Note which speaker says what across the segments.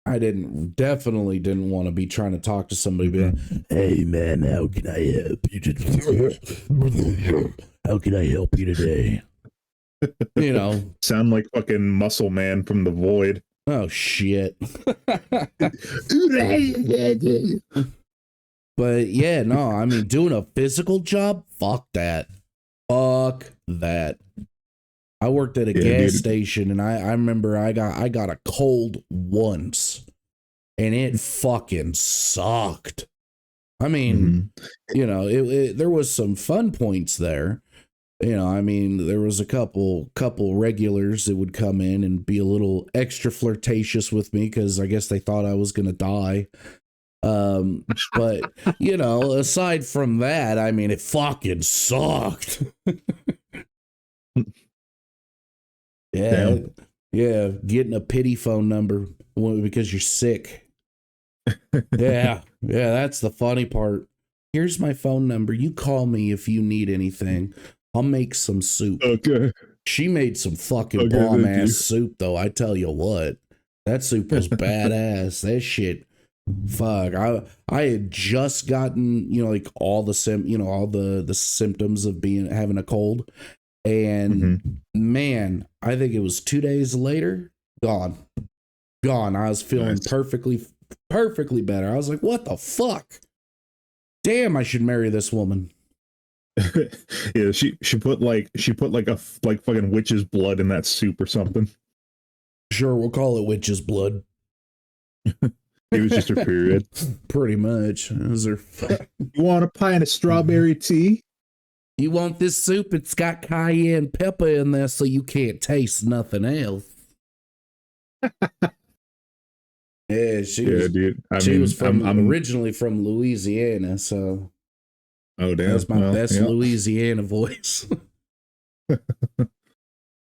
Speaker 1: definitely didn't want to be trying to talk to somebody. Be like, hey man, how can I help you today? How can I help you today? You know,
Speaker 2: sound like fucking Muscle Man from The Void.
Speaker 1: Oh shit. But yeah, no, I mean, doing a physical job, fuck that. Fuck that. I worked at a gas station, and I remember I got a cold once, and it fucking sucked. I mean, you know, there was some fun points there. You know, I mean, there was a couple regulars that would come in and be a little extra flirtatious with me because I guess they thought I was gonna die. But you know, aside from that, I mean, it fucking sucked. Yeah, yeah, getting a pity phone number because you're sick. Yeah, that's the funny part. Here's my phone number. You call me if you need anything. I'll make some soup.
Speaker 2: Okay.
Speaker 1: She made some fucking bomb ass soup, though. I tell you what, that soup was badass. That shit, fuck. I had just gotten, you know, like all the symptoms of having a cold, and man, I think it was 2 days later, gone. I was feeling perfectly better. I was like, what the fuck? Damn, I should marry this woman.
Speaker 2: Yeah, she put like a fucking witch's blood in that soup or something.
Speaker 1: Sure, we'll call it witch's blood.
Speaker 2: It was just her period.
Speaker 1: Pretty much. It was her.
Speaker 2: You want a pint of strawberry tea?
Speaker 1: You want this soup? It's got cayenne pepper in there, so you can't taste nothing else. Yeah, she was originally from Louisiana, so.
Speaker 2: Oh damn!
Speaker 1: That's my best Louisiana voice.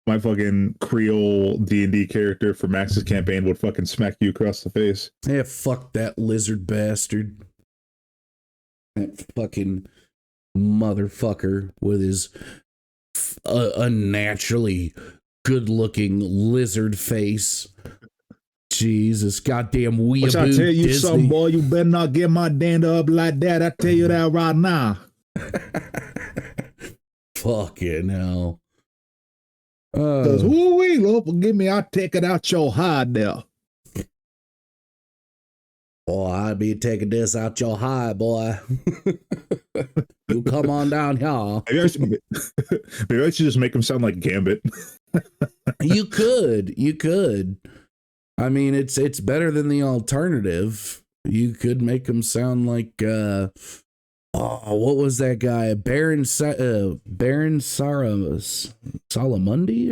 Speaker 2: My fucking Creole D&D character for Max's campaign would fucking smack you across the face.
Speaker 1: Yeah, fuck that lizard bastard. That fucking motherfucker with his unnaturally good-looking lizard face. Jesus, goddamn weeaboo.
Speaker 2: Which I tell you something, boy, you better not get my dander up like that. I tell you that right now.
Speaker 1: Fucking hell.
Speaker 2: Because woo-wee, Lord, forgive me, I'll take it out your hide there.
Speaker 1: Boy, I'd be taking this out your hide, boy. You come on down here.
Speaker 2: Maybe I should just make him sound like Gambit.
Speaker 1: You could. I mean, it's better than the alternative. You could make him sound like what was that guy? Baron Salamundi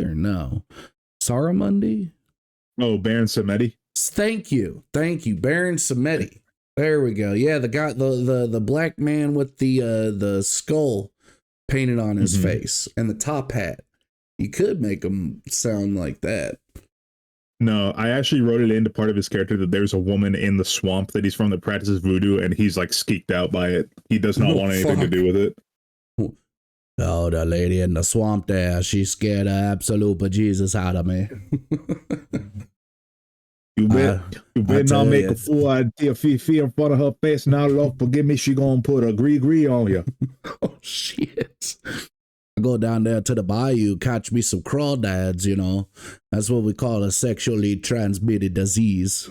Speaker 1: or no? Saramundi?
Speaker 2: Oh, Baron Samedi.
Speaker 1: Thank you, Baron Samedi. There we go. Yeah, the guy, the black man with the skull painted on his face and the top hat. You could make him sound like that.
Speaker 2: No, I actually wrote it into part of his character that there's a woman in the swamp that he's from that practices voodoo, and he's like skeeked out by it. He does not want anything to do with it.
Speaker 1: Oh, the lady in the swamp there, she scared the absolute bejesus out of me.
Speaker 2: You better not make a fool out of Fifi in front of her face. Now, Lord, forgive me, she gonna put a gree on you.
Speaker 1: Oh, shit. I go down there to the bayou, catch me some crawdads, you know. That's what we call a sexually transmitted disease.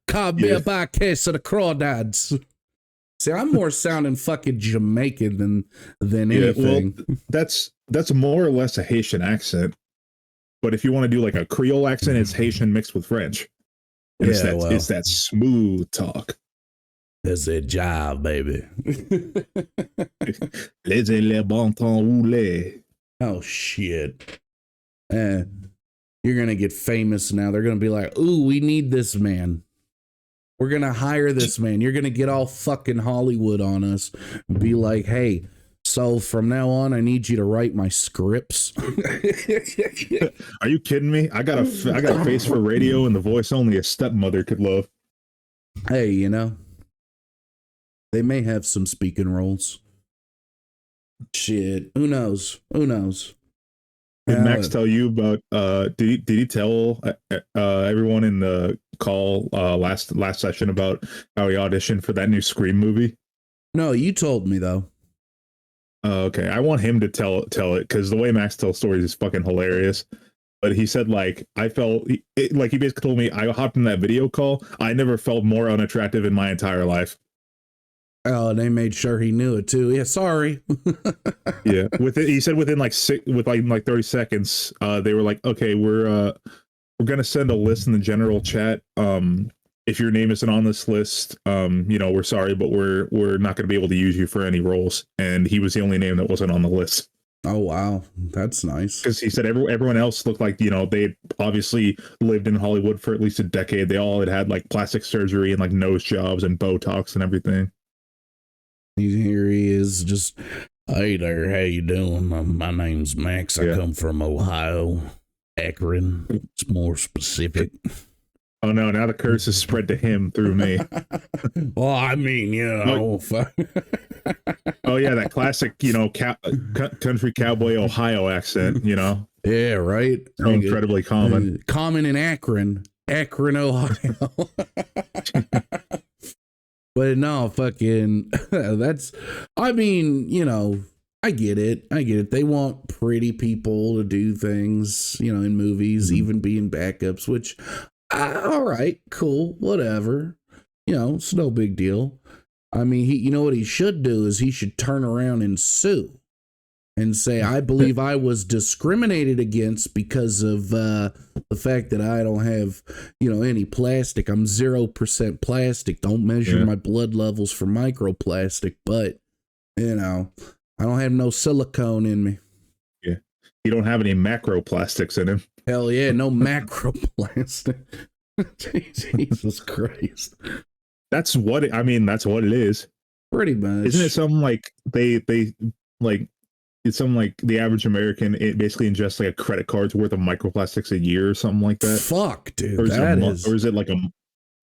Speaker 1: Come me by a case of the crawdads. See, I'm more sounding fucking Jamaican than anything.
Speaker 2: Well, that's more or less a Haitian accent. But if you want to do like a Creole accent, it's Haitian mixed with French. And it's that smooth talk.
Speaker 1: It's a job, baby.
Speaker 2: Laissez les bon temps rouler.
Speaker 1: Oh, shit. You're going to get famous now. They're going to be like, ooh, we need this man. We're going to hire this man. You're going to get all fucking Hollywood on us. Be like, hey, so from now on, I need you to write my scripts.
Speaker 2: Are you kidding me? I got a face for radio and the voice only a stepmother could love.
Speaker 1: Hey, you know, they may have some speaking roles. Shit, who knows?
Speaker 2: Did Max tell you about did he tell everyone in the call last session about how he auditioned for that new Scream movie?
Speaker 1: No, you told me though.
Speaker 2: Okay, I want him to tell it because the way Max tells stories is fucking hilarious. But he said, like, I felt like he basically told me I hopped in that video call. I never felt more unattractive in my entire life.
Speaker 1: Oh, and they made sure he knew it too. Yeah, sorry.
Speaker 2: Yeah, he said within like 30 seconds, they were like, okay, we're gonna send a list in the general chat. If your name isn't on this list, we're sorry, but we're not gonna be able to use you for any roles. And he was the only name that wasn't on the list.
Speaker 1: Oh wow, that's nice.
Speaker 2: Because he said everyone else looked like they obviously lived in Hollywood for at least a decade. They all had like plastic surgery and like nose jobs and Botox and everything.
Speaker 1: Here he is, just, hey there, how you doing? My name's Max. I come from Ohio, Akron. It's more specific.
Speaker 2: Oh no! Now the curse is spread to him through me.
Speaker 1: Well, I mean,
Speaker 2: oh yeah, that classic, country cowboy Ohio accent.
Speaker 1: Yeah, right.
Speaker 2: So incredibly common.
Speaker 1: Common in Akron, Ohio. But no, fucking, that's, I mean, I get it. They want pretty people to do things, in movies, even being backups, which, all right, cool, whatever. It's no big deal. I mean, what he should do is he should turn around and sue and say, I believe I was discriminated against because of the fact that I don't have, any plastic. I'm 0% plastic. Don't measure my blood levels for microplastic, but, I don't have no silicone in me.
Speaker 2: Yeah. You don't have any macroplastics in him.
Speaker 1: Hell yeah, no macroplastic. Jesus Christ.
Speaker 2: That's what it is.
Speaker 1: Pretty much.
Speaker 2: Isn't it something like they like it's something like the average American, it basically ingests like a credit card's worth of microplastics a year or something like that?
Speaker 1: Fuck, dude.
Speaker 2: Or is it like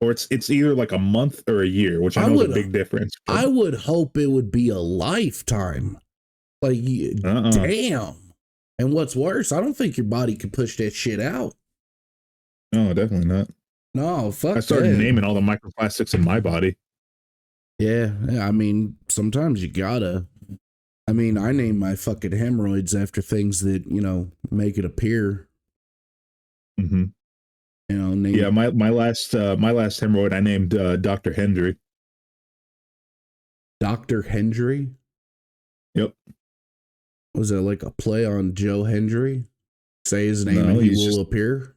Speaker 2: it's either like a month or a year, which I know is a big difference.
Speaker 1: But I would hope it would be a lifetime. Like, damn. And what's worse, I don't think your body could push that shit out.
Speaker 2: No, definitely not.
Speaker 1: No, fuck.
Speaker 2: I started naming all the microplastics in my body.
Speaker 1: Yeah, I mean, sometimes you gotta. I mean, I name my fucking hemorrhoids after things that, make it appear.
Speaker 2: Mm-hmm. Yeah, my last hemorrhoid I named Dr. Hendry.
Speaker 1: Dr. Hendry?
Speaker 2: Yep.
Speaker 1: Was that like a play on Joe Hendry? Say his name and he will appear?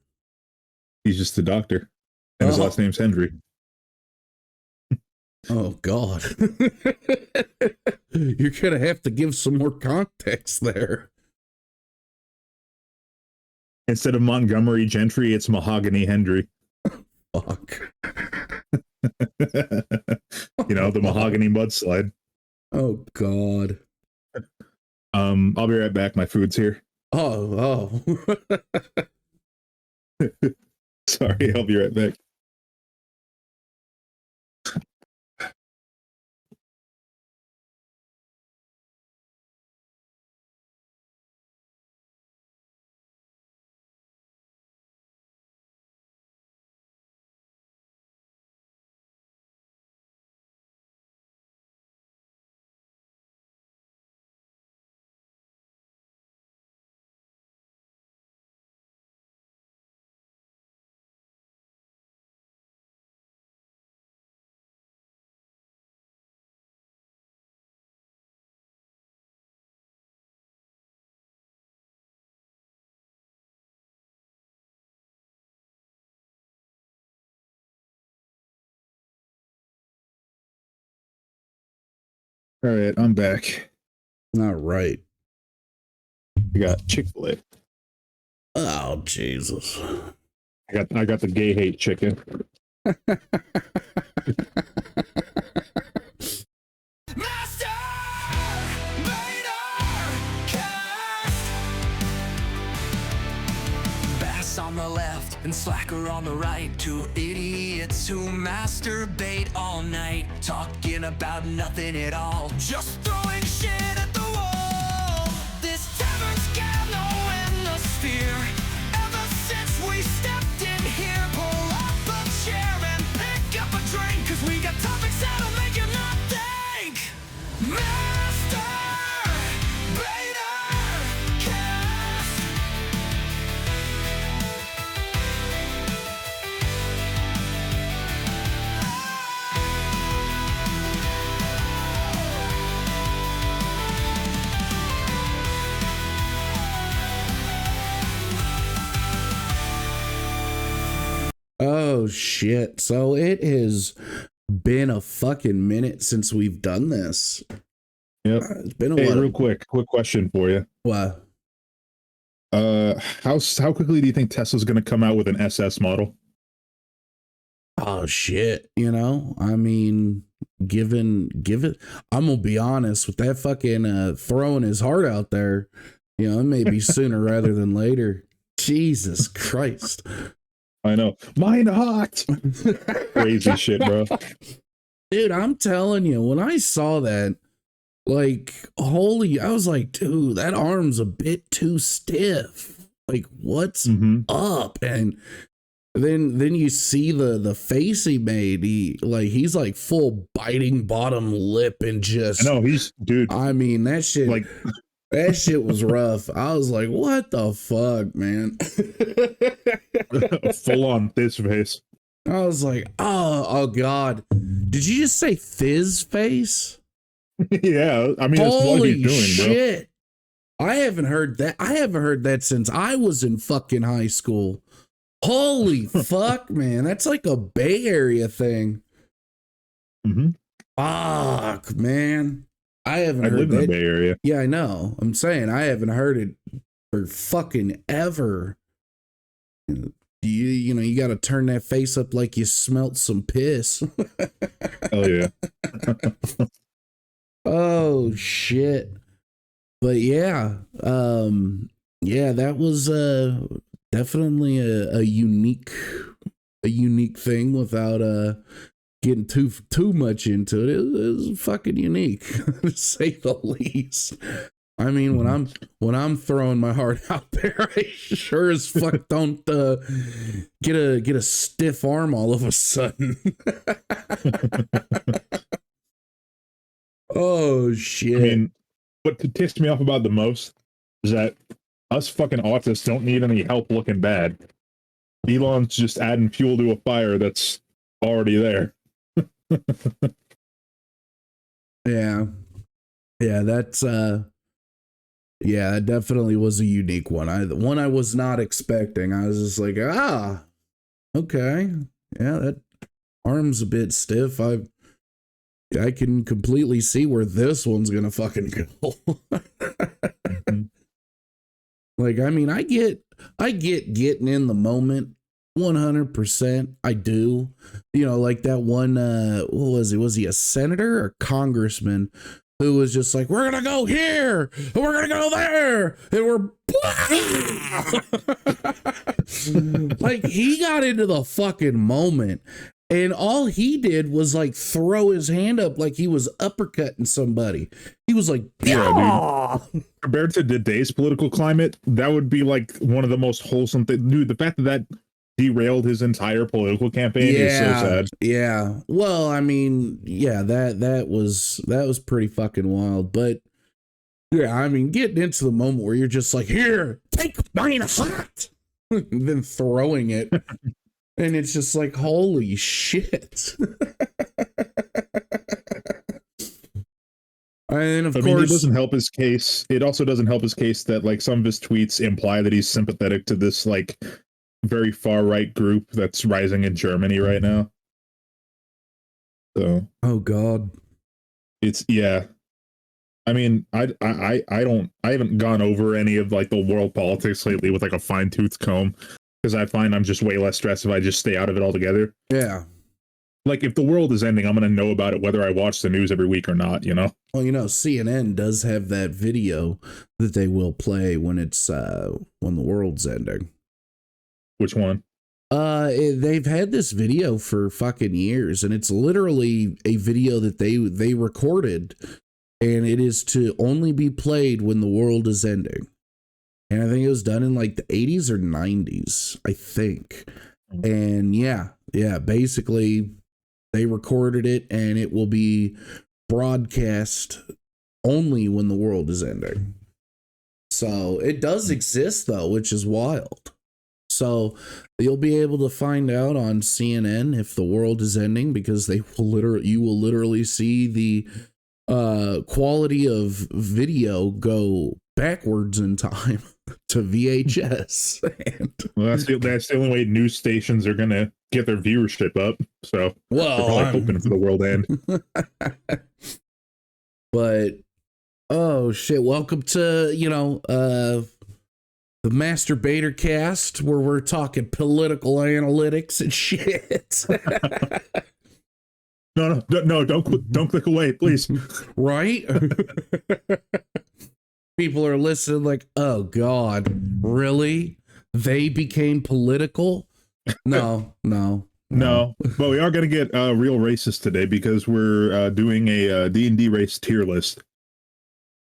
Speaker 2: He's just a doctor. And his last name's Hendry.
Speaker 1: Oh, God. You're going to have to give some more context there.
Speaker 2: Instead of Montgomery Gentry, it's Mahogany Hendry.
Speaker 1: Fuck.
Speaker 2: The mahogany mudslide.
Speaker 1: Oh, God.
Speaker 2: I'll be right back. My food's here.
Speaker 1: Oh.
Speaker 2: Sorry, I'll be right back. All right, I'm back.
Speaker 1: All right.
Speaker 2: I got Chick-fil-A.
Speaker 1: Oh, Jesus.
Speaker 2: I got the gay hate chicken.
Speaker 3: On the left and Slacker on the right, two idiots who masturbate all night, talking about nothing at all, just throwing shit at the wall. This tavern's got no end, the
Speaker 1: Oh shit. So it has been a fucking minute since we've done this.
Speaker 2: Yep.
Speaker 1: It's been a
Speaker 2: Hey,
Speaker 1: while.
Speaker 2: real quick question for you.
Speaker 1: What?
Speaker 2: How quickly do you think Tesla's going to come out with an SS model?
Speaker 1: Oh shit. You know, I mean, given I'm gonna be honest with that fucking throwing his heart out there, you know, it may be sooner rather than later. Jesus Christ.
Speaker 2: I know. Mine hot. Crazy shit, bro.
Speaker 1: Dude, I'm telling you, when I saw that, like, holy, I was like, dude, that arm's a bit too stiff. Like, what's up? And then you see the face he made. He's like full biting bottom lip and just.
Speaker 2: I know he's dude.
Speaker 1: I mean, that shit.
Speaker 2: Like
Speaker 1: that shit was rough. I was like, what the fuck, man?
Speaker 2: full on this face.
Speaker 1: I was like, oh God. Did you just say fizz face?
Speaker 2: Yeah, I mean, that's what he's doing,
Speaker 1: shit. Bro. I haven't heard that. I haven't heard that since I was in fucking high school. Holy fuck, man. That's like a Bay Area thing. Fuck, man. I haven't heard
Speaker 2: live
Speaker 1: that.
Speaker 2: in the Bay Area.
Speaker 1: Yeah, I know. I'm saying I haven't heard it for fucking ever. You know, you got to turn that face up like you smelt some piss.
Speaker 2: Oh, yeah.
Speaker 1: Oh, shit. But yeah, that was definitely a unique thing without getting too much into it. It was fucking unique, to say the least. I mean, when I'm throwing my heart out there, I sure as fuck don't get a stiff arm all of a sudden. Oh shit.
Speaker 2: I mean, what pissed me off about the most is that us fucking autists don't need any help looking bad. Elon's just adding fuel to a fire that's already there.
Speaker 1: Yeah, that's it definitely was a unique one. One I was not expecting. I was just like, okay, yeah, that arm's a bit stiff. I can completely see where this one's gonna fucking go. Like, I mean, I get getting in the moment 100%. I do. You know, like that one, what was he? Was he a senator or congressman who was just like, we're gonna go here and we're gonna go there and we're like, he got into the fucking moment. And all he did was like throw his hand up like he was uppercutting somebody. He was like,
Speaker 2: yeah, dude. Compared to today's political climate, that would be like one of the most wholesome things. Dude, the fact that derailed his entire political campaign is so sad.
Speaker 1: Yeah. Well, I mean, yeah, that was pretty fucking wild. But yeah, I mean, getting into the moment where you're just like, here, take mine hot, and then throwing it. And it's just like, holy shit. And of course, mean,
Speaker 2: it doesn't help his case. It also doesn't help his case that like some of his tweets imply that he's sympathetic to this like very far right group that's rising in Germany right now. So,
Speaker 1: oh God,
Speaker 2: it's yeah. I mean, I haven't gone over any of like the world politics lately with like a fine-tooth comb. Because I find I'm just way less stressed if I just stay out of it altogether.
Speaker 1: Yeah.
Speaker 2: Like, if the world is ending, I'm going to know about it whether I watch the news every week or not, you know?
Speaker 1: Well, you know, CNN does have that video that they will play when it's, when the world's ending.
Speaker 2: Which one?
Speaker 1: They've had this video for fucking years, and it's literally a video that they recorded, and it is to only be played when the world is ending. And I think it was done in like the 80s or 90s, I think. And yeah, basically they recorded it and it will be broadcast only when the world is ending. So it does exist though, which is wild. So you'll be able to find out on CNN if the world is ending, because you will literally see the quality of video go backwards in time to VHS.
Speaker 2: Well, that's the only way news stations are gonna get their viewership up. So they're probably hoping for the world end.
Speaker 1: But oh shit! Welcome to the Master B.A.T.R cast, where we're talking political analytics and shit.
Speaker 2: No, don't click away, please.
Speaker 1: Right? People are listening like, oh God, really? They became political? No.
Speaker 2: But we are going to get real racist today because we're doing a D&D race tier list.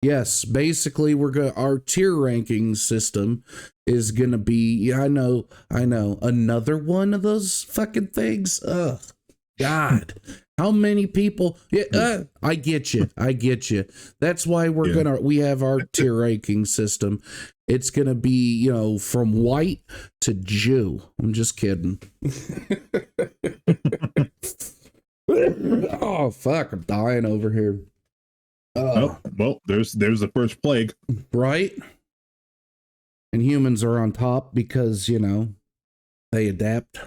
Speaker 1: Yes, basically our tier ranking system is gonna be, I know, another one of those fucking things. Ugh, God, how many people? Yeah, I get you. That's why we have our tier ranking system. It's gonna be, from white to Jew. I'm just kidding. Oh fuck, I'm dying over here.
Speaker 2: Oh, well, there's the first plague.
Speaker 1: Right? And humans are on top because, they adapt.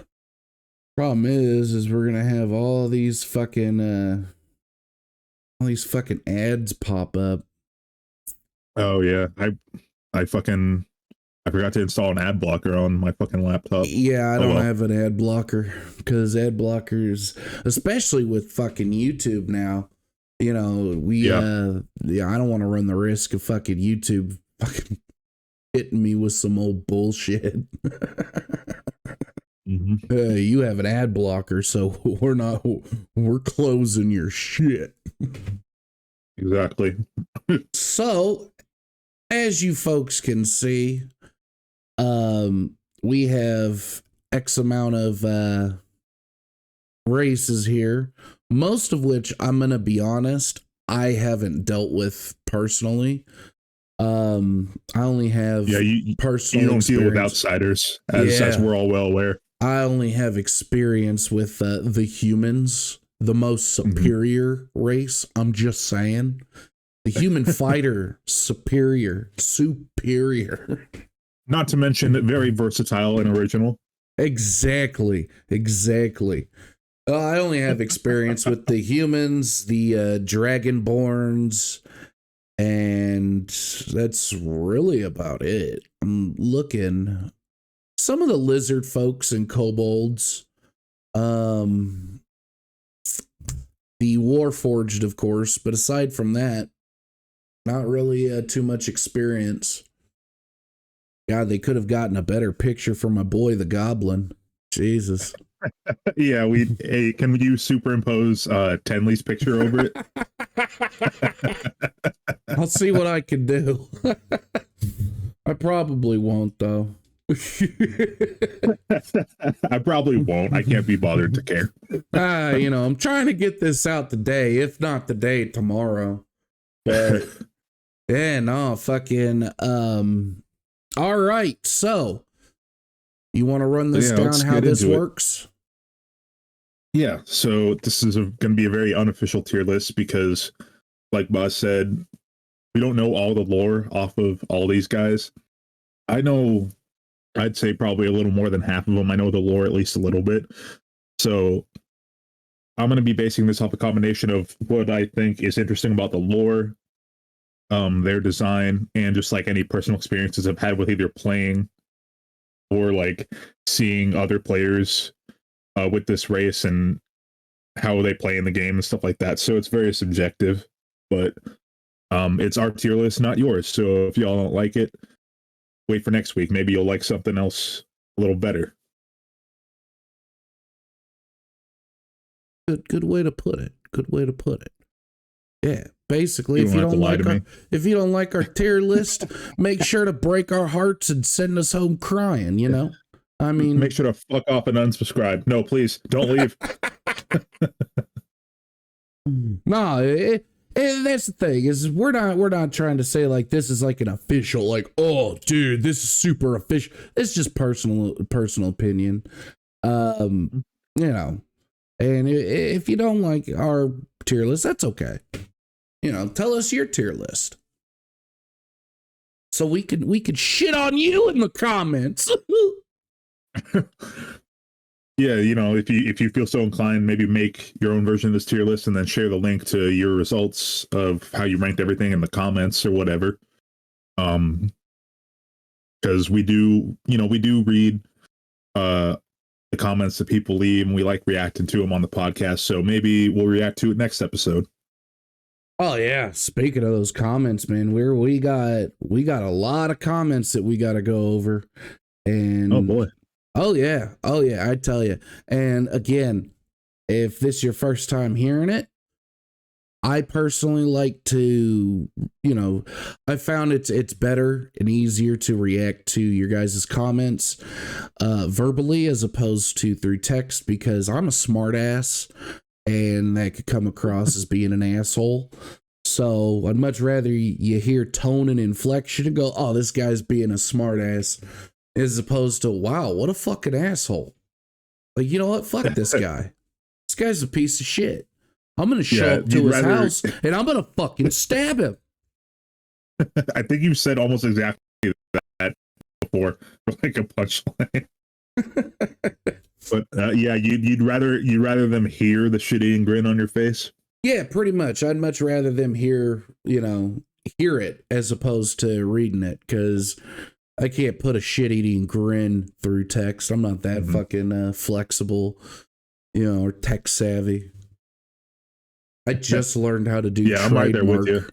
Speaker 1: Problem is we're going to have all these fucking ads pop up.
Speaker 2: Oh yeah. I forgot to install an ad blocker on my fucking laptop.
Speaker 1: Yeah, I don't have an ad blocker because ad blockers, especially with fucking YouTube now, I don't want to run the risk of fucking YouTube fucking hitting me with some old bullshit.
Speaker 2: Mm-hmm.
Speaker 1: You have an ad blocker, so we're closing your shit.
Speaker 2: Exactly.
Speaker 1: So, as you folks can see, we have X amount of races here, most of which, I'm gonna be honest, I haven't dealt with personally. I only have personal
Speaker 2: you don't
Speaker 1: experience.
Speaker 2: deal with outsiders, as we're all well aware.
Speaker 1: I only have experience with the humans, the most superior race. I'm just saying, the human fighter, superior.
Speaker 2: Not to mention very versatile and original.
Speaker 1: Exactly. I only have experience with the humans, the dragonborns, and that's really about it. I'm looking. Some of the lizard folks and kobolds, the Warforged, of course, but aside from that, not really too much experience. God, they could have gotten a better picture for my boy, the Goblin. Jesus.
Speaker 2: Yeah, can you superimpose Tenley's picture over it?
Speaker 1: I'll see what I can do. I probably won't, though.
Speaker 2: I probably won't. I can't be bothered to care.
Speaker 1: I'm trying to get this out today, if not today, tomorrow. But yeah, no, fucking all right, so you want to run this down how this works?
Speaker 2: Yeah, so this is going to be a very unofficial tier list because, like Boz said, we don't know all the lore off of all these guys. I know, I'd say probably a little more than half of them. I know the lore at least a little bit. So I'm going to be basing this off a combination of what I think is interesting about the lore, their design, and just like any personal experiences I've had with either playing or like seeing other players with this race and how they play in the game and stuff like that. So it's very subjective, but it's our tier list, not yours. So if y'all don't like it, wait for next week. Maybe you'll like something else a little better.
Speaker 1: Good way to put it. Yeah. Basically, if you don't like our tier list, make sure to break our hearts and send us home crying, I mean,
Speaker 2: make sure to fuck off and unsubscribe. No, please don't leave.
Speaker 1: No, that's the thing is we're not trying to say like this is like an official, like, oh dude, this is super official. It's just personal opinion. And if you don't like our tier list, that's okay. Tell us your tier list so we could shit on you in the comments.
Speaker 2: Yeah, if you feel so inclined, maybe make your own version of this tier list and then share the link to your results of how you ranked everything in the comments or whatever. Because we do read the comments that people leave, and we like reacting to them on the podcast. So maybe we'll react to it next episode.
Speaker 1: Oh yeah. Speaking of those comments, man, we got a lot of comments that we got to go over. And
Speaker 2: oh boy.
Speaker 1: Oh yeah, I tell you. And again, if this is your first time hearing it, I personally like to, I found it's better and easier to react to your guys' comments verbally as opposed to through text, because I'm a smart ass and that could come across as being an asshole. So I'd much rather you hear tone and inflection and go, oh, this guy's being a smart ass, as opposed to, wow, what a fucking asshole. Like, you know what? Fuck this guy. This guy's a piece of shit. I'm going to show up to his house and I'm going to fucking stab him.
Speaker 2: I think you said almost exactly that before, like a punchline. But yeah, you'd rather them hear the shit-eating grin on your face?
Speaker 1: Yeah, pretty much. I'd much rather them hear it as opposed to reading it, because I can't put a shit-eating grin through text. I'm not that fucking flexible, or tech savvy. I just learned how to do
Speaker 2: I'm right there with you.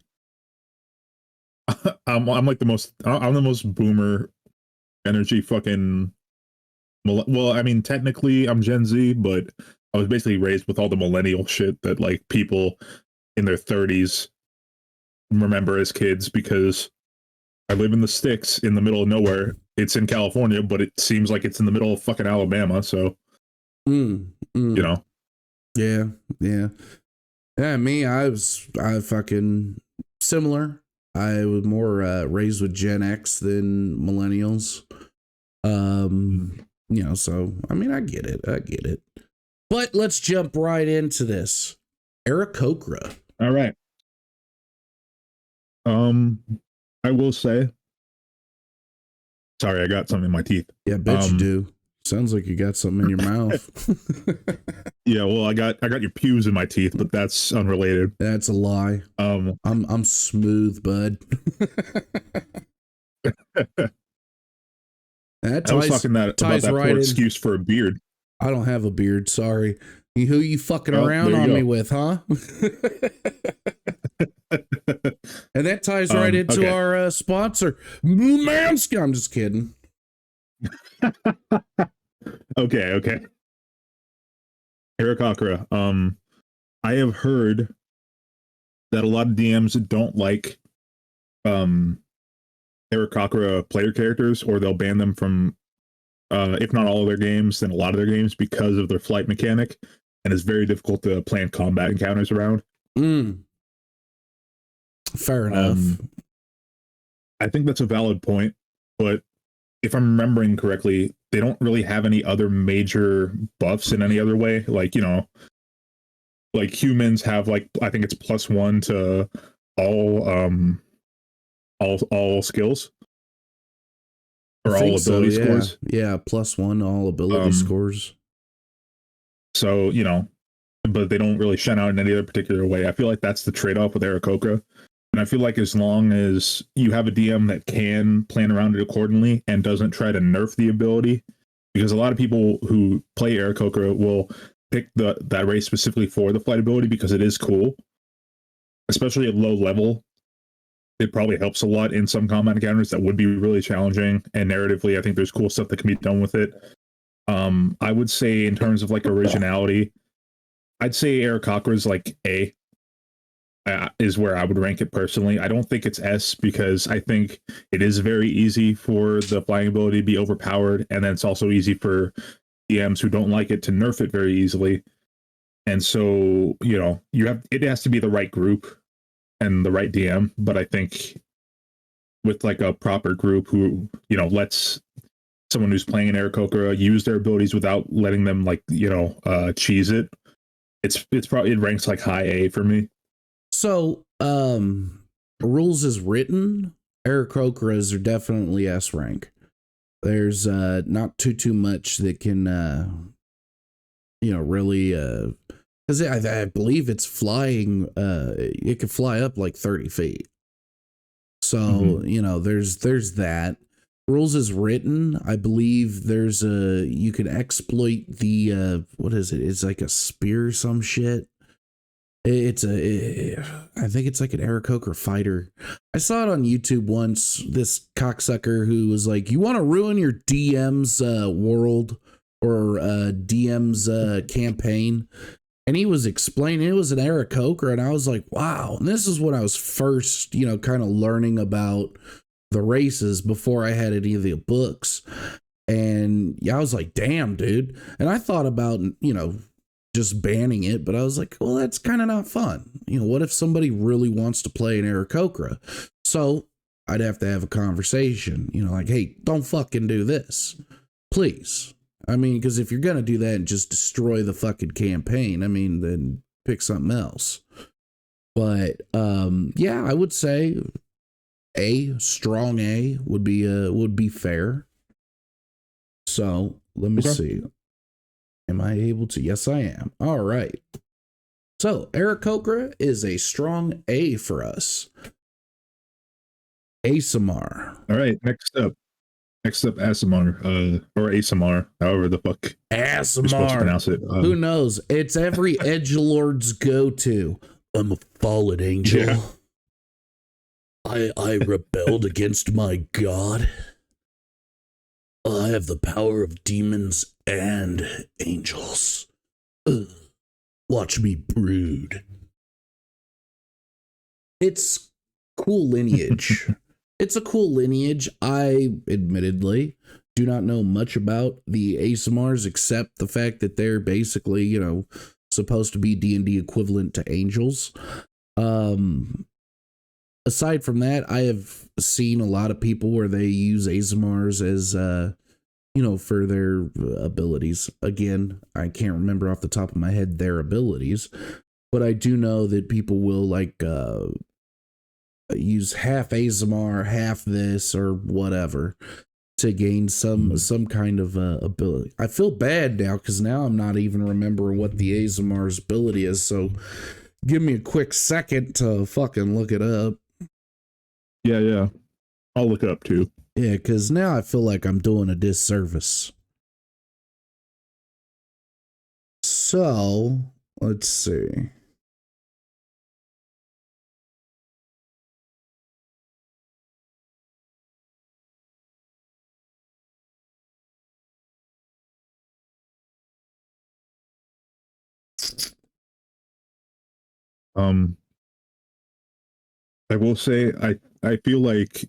Speaker 2: I'm like the most boomer energy fucking. Well, I mean, technically I'm Gen Z, but I was basically raised with all the millennial shit that like people in their 30s remember as kids, because I live in the sticks in the middle of nowhere. It's in California, but it seems like it's in the middle of fucking Alabama. So,
Speaker 1: Yeah. Yeah, me, I fucking similar. I was more raised with Gen X than millennials. So I mean, I get it. But let's jump right into this. Aarakocra.
Speaker 2: All right. I will say, sorry, I got something in my teeth.
Speaker 1: Yeah, I bet you do. Sounds like you got something in your mouth.
Speaker 2: Yeah, well, I got your pews in my teeth, but that's unrelated.
Speaker 1: That's a lie. I'm smooth, bud.
Speaker 2: I was talking about that
Speaker 1: right
Speaker 2: poor excuse for a beard.
Speaker 1: I don't have a beard, sorry. Who you fucking around on me with, huh? And that ties right into our sponsor, Manscaped. I'm just kidding.
Speaker 2: Okay. Aarakocra. I have heard that a lot of DMs don't like Aarakocra player characters, or they'll ban them from if not all of their games, then a lot of their games, because of their flight mechanic, and it's very difficult to plan combat encounters around.
Speaker 1: Fair enough.
Speaker 2: I think that's a valid point, but if I'm remembering correctly, they don't really have any other major buffs in any other way. Like, like humans have, like, I think it's +1 to all skills. Or all ability scores.
Speaker 1: Yeah, +1 all ability scores.
Speaker 2: So, but they don't really shine out in any other particular way. I feel like that's the trade-off with Aarakocra. And I feel like as long as you have a DM that can plan around it accordingly and doesn't try to nerf the ability, because a lot of people who play Aarakocra will pick that race specifically for the flight ability because it is cool, especially at low level. It probably helps a lot in some combat encounters that would be really challenging, and narratively, I think there's cool stuff that can be done with it. I would say in terms of like originality, I'd say Aarakocra is like A. Is where I would rank it personally. I don't think it's S, because I think it is very easy for the flying ability to be overpowered, and then it's also easy for DMs who don't like it to nerf it very easily. And so, it has to be the right group and the right DM. But I think with like a proper group who, lets someone who's playing an Aarakocra use their abilities without letting them cheese it, it ranks like high A for me.
Speaker 1: So, rules as written, Aarakocras are definitely S rank. There's not too much that can really, because I believe it's flying, it could fly up like 30 feet. So, there's that. Rules is written. I believe there's you can exploit the, what is it? It's like a spear or some shit. I think it's like an Aarakocra fighter. I saw it on YouTube once. This cocksucker who was like, "You want to ruin your DM's world or DM's campaign?" And he was explaining it was an Aarakocra, and I was like, "Wow!" And this is when I was first, kind of learning about the races before I had any of the books. And yeah, I was like, "Damn, dude!" And I thought about, just banning it, but I was like, well, that's kind of not fun. What if somebody really wants to play an Aarakocra? So I'd have to have a conversation, like, hey, don't fucking do this, please. I mean, because if you're going to do that and just destroy the fucking campaign, I mean, then pick something else. But yeah, I would say strong A would be fair. So let me see. Am I able to? Yes, I am. All right. So Aarakocra is a strong A for us. ASMR.
Speaker 2: All right. Next up, ASMR, or ASMR, however the fuck you're supposed to pronounce it.
Speaker 1: Who knows? It's every edgelord's go-to. I'm a fallen angel. Yeah. I rebelled against my god. I have the power of demons and angels. Watch me brood. It's cool lineage. It's a cool lineage. I admittedly do not know much about the ASMRs except the fact that they're basically, supposed to be D&D equivalent to angels. Aside from that, I have seen a lot of people where they use ASMRs as, for their abilities. Again, I can't remember off the top of my head their abilities, but I do know that people will use half ASMR, half this or whatever to gain some kind of ability. I feel bad now because now I'm not even remembering what the ASMR's ability is. So give me a quick second to fucking look it up.
Speaker 2: Yeah. I'll look it up too.
Speaker 1: Yeah, because now I feel like I'm doing a disservice. So, let's see.
Speaker 2: I will say I feel like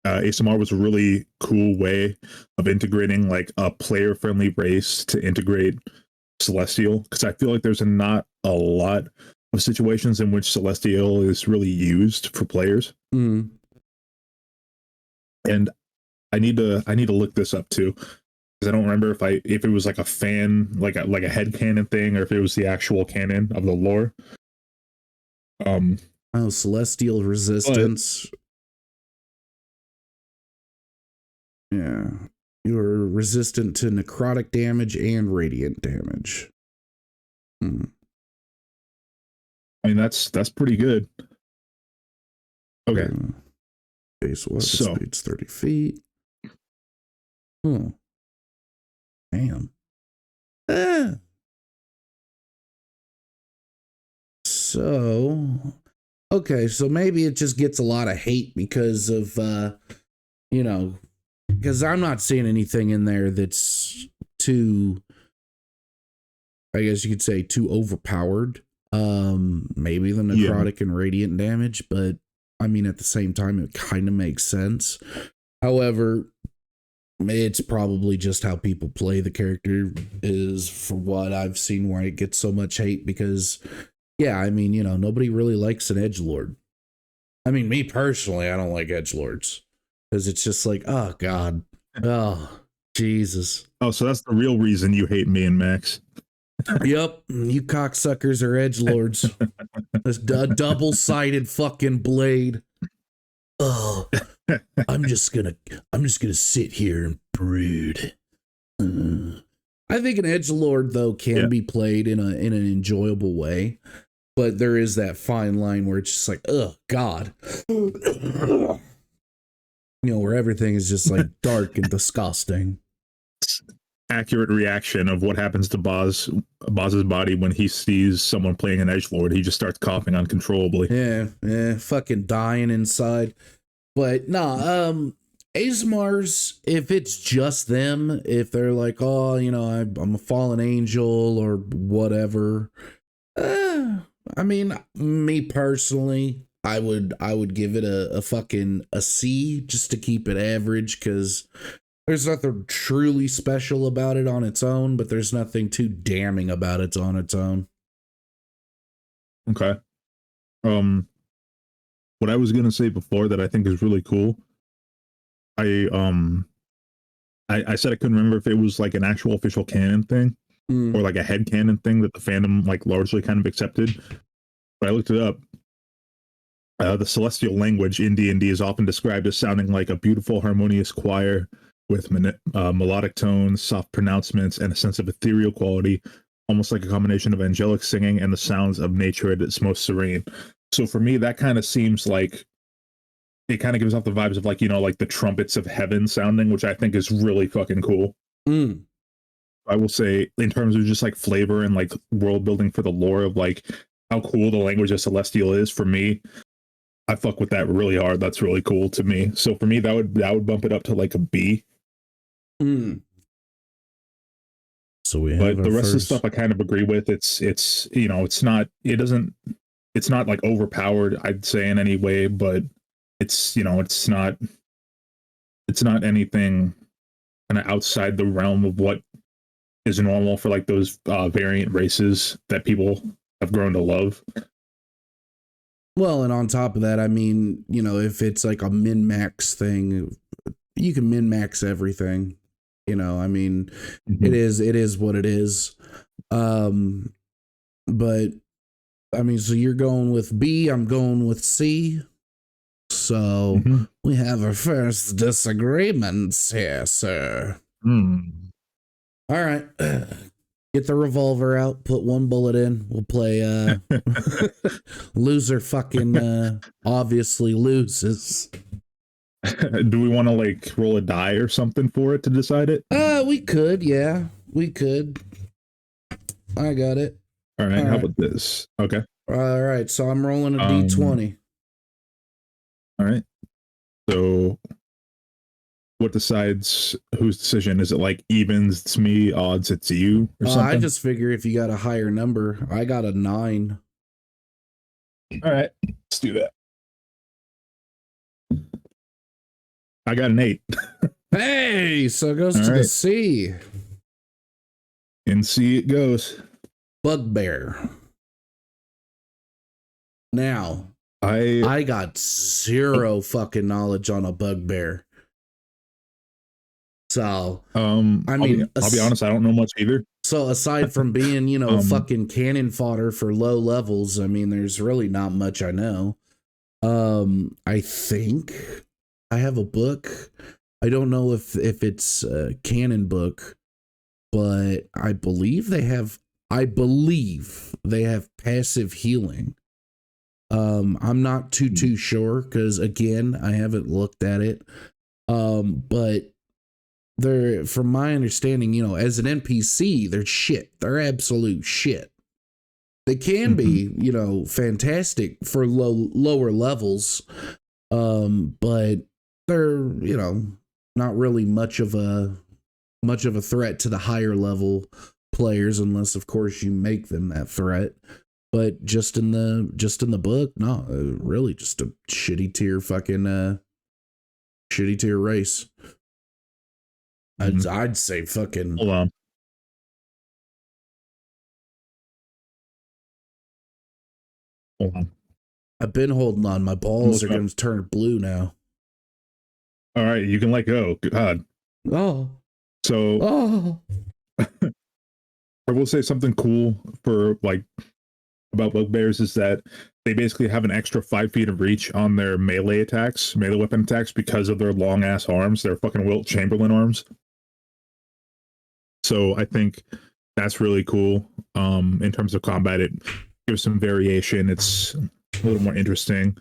Speaker 2: ASMR was a really cool way of integrating like a player friendly race to integrate Celestial, because I feel like there's not a lot of situations in which Celestial is really used for players. And I need to look this up too, because I don't remember if it was like a fan, like a headcanon thing, or if it was the actual canon of the lore.
Speaker 1: Celestial resistance. Yeah. You're resistant to necrotic damage and radiant damage.
Speaker 2: I mean, that's pretty good. Okay.
Speaker 1: Base weapon speed's 30 feet. Damn. So, okay, so maybe it just gets a lot of hate because of, because I'm not seeing anything in there that's too, I guess you could say, too overpowered. Maybe the necrotic and radiant damage, but I mean, at the same time, it kind of makes sense. However, it's probably just how people play the character is, for what I've seen, why it gets so much hate, because yeah, I mean, nobody really likes an edgelord. I mean, me personally, I don't like edgelords because it's just like, oh God, oh Jesus.
Speaker 2: Oh, so that's the real reason you hate me and Max.
Speaker 1: Yep, you cocksuckers are edgelords. This double-sided fucking blade. Oh, I'm just gonna sit here and brood. I think an edgelord though can be played in an enjoyable way, but there is that fine line where it's just like, oh God, you know, where everything is just like dark and disgusting.
Speaker 2: Accurate reaction of what happens to Boz's body when he sees someone playing an edgelord. He just starts coughing uncontrollably.
Speaker 1: Yeah, fucking dying inside. But no, ASMRs, if it's just them, if they're like, oh, you know, I'm a fallen angel or whatever, I mean, me personally, I would give it a fucking a C just to keep it average, because there's nothing truly special about it on its own, but there's nothing too damning about it on its own.
Speaker 2: Okay. What I was gonna say before that I think is really cool. I said I couldn't remember if it was like an actual official canon thing or like a head canon thing that the fandom like largely kind of accepted. But I looked it up. The celestial language in D&D is often described as sounding like a beautiful, harmonious choir with melodic tones, soft pronouncements, and a sense of ethereal quality, almost like a combination of angelic singing and the sounds of nature at its most serene. So for me, that kind of seems like it kind of gives off the vibes of like, you know, like the trumpets of heaven sounding, which I think is really fucking cool. I will say, in terms of just like flavor and like world building for the lore of like how cool the language of Celestial is, for me, I fuck with that really hard. That's really cool to me. So for me, that would bump it up to like a B.
Speaker 1: So we have,
Speaker 2: but the rest of the stuff I kind of agree with. It's you know, it's not like overpowered, I'd say, in any way, but it's, you know, it's not anything kind of outside the realm of what is normal for like those variant races that people have grown to love.
Speaker 1: Well, and on top of that, I mean, you know, if it's like a min-max thing, you can min-max everything. You know, I mean, it is what it is. But I mean, so you're going with B, I'm going with C. So we have our first disagreements here, sir. All right. Get the revolver out, put one bullet in. We'll play loser fucking obviously loses.
Speaker 2: Do we want to like roll a die or something for it to decide it?
Speaker 1: We could, yeah. We could. I got it.
Speaker 2: All right, how about this? Okay.
Speaker 1: All right, so I'm rolling a D20.
Speaker 2: All right. So what decides whose decision? Is it like evens, it's me, odds, it's you, or something?
Speaker 1: I just figure if you got a higher number. I got a 9.
Speaker 2: All right, let's do that. I got an 8.
Speaker 1: Hey, so it goes to the C.
Speaker 2: In C it goes.
Speaker 1: Bugbear. Now, I got zero fucking knowledge on a bugbear. So, I mean,
Speaker 2: I'll be honest, I don't know much either.
Speaker 1: So aside from being, you know, fucking cannon fodder for low levels, I mean, there's really not much I know. I think I have a book. I don't know if it's a canon book, but I believe they have passive healing. I'm not too sure because again, I haven't looked at it. But they're, from my understanding, you know, as an NPC, they're shit. They're absolute shit. They can be, you know, fantastic for lower levels. But they're, you know, not really much of a threat to the higher level players unless of course you make them that threat. But just in the book, no, really just a shitty tier fucking shitty tier race. I'd say fucking
Speaker 2: Hold on. I've
Speaker 1: been holding on. My balls are going to turn blue now.
Speaker 2: All right, you can let go. God.
Speaker 1: Oh.
Speaker 2: So I will say something cool for like about bugbears is that they basically have an extra 5 feet of reach on their melee weapon attacks because of their long ass arms. They're fucking Wilt Chamberlain arms. So I think that's really cool. In terms of combat, it gives some variation. It's a little more interesting.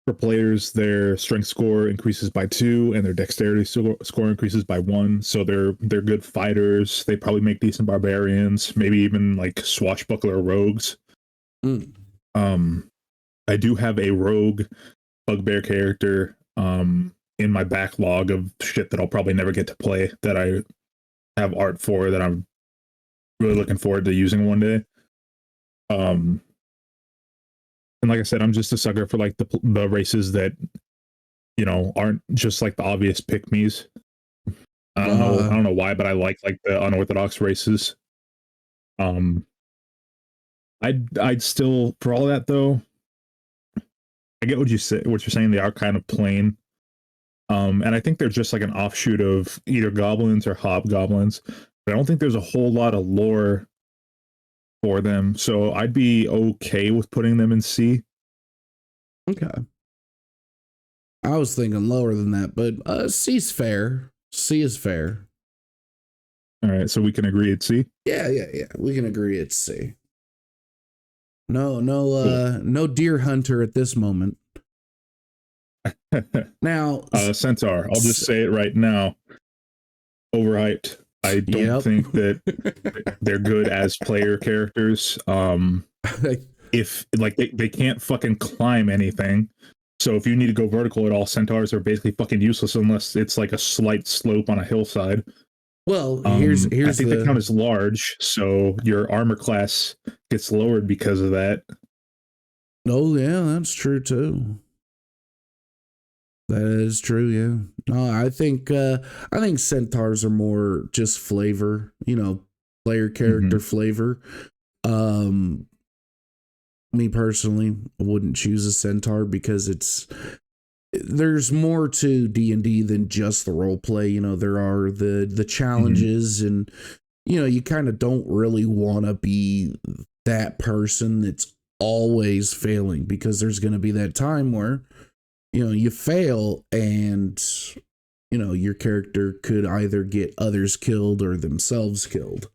Speaker 2: For players, their strength score increases by 2, and their dexterity score increases by 1. So they're good fighters. They probably make decent barbarians, maybe even like swashbuckler rogues. I do have a rogue bugbear character in my backlog of shit that I'll probably never get to play, that I have art for, that I'm really looking forward to using one day. And like I said, I'm just a sucker for like the races that, you know, aren't just like the obvious pick-me's. I don't know why, but I like the unorthodox races. I'd still, for all that though, I get what you're saying. They are kind of plain. And I think they're just like an offshoot of either goblins or hobgoblins. But I don't think there's a whole lot of lore for them. So I'd be okay with putting them in C.
Speaker 1: Okay. I was thinking lower than that, but C's fair. C is fair.
Speaker 2: All right, so we can agree it's C?
Speaker 1: Yeah. We can agree it's C. No deer hunter at this moment. Now,
Speaker 2: Centaur, I'll just say it right now. Overhyped. I don't think that they're good as player characters. If like they can't fucking climb anything. So if you need to go vertical at all, centaurs are basically fucking useless unless it's like a slight slope on a hillside.
Speaker 1: Well, here's
Speaker 2: I think they count as large, so your armor class gets lowered because of that.
Speaker 1: Oh yeah, that's true too. That is true, yeah. No, I think centaurs are more just flavor, you know, player character flavor. Me personally, I wouldn't choose a centaur because there's more to D&D than just the role play. You know, there are the challenges, and you know, you kind of don't really want to be that person that's always failing, because there's going to be that time where, you know, you fail and, you know, your character could either get others killed or themselves killed.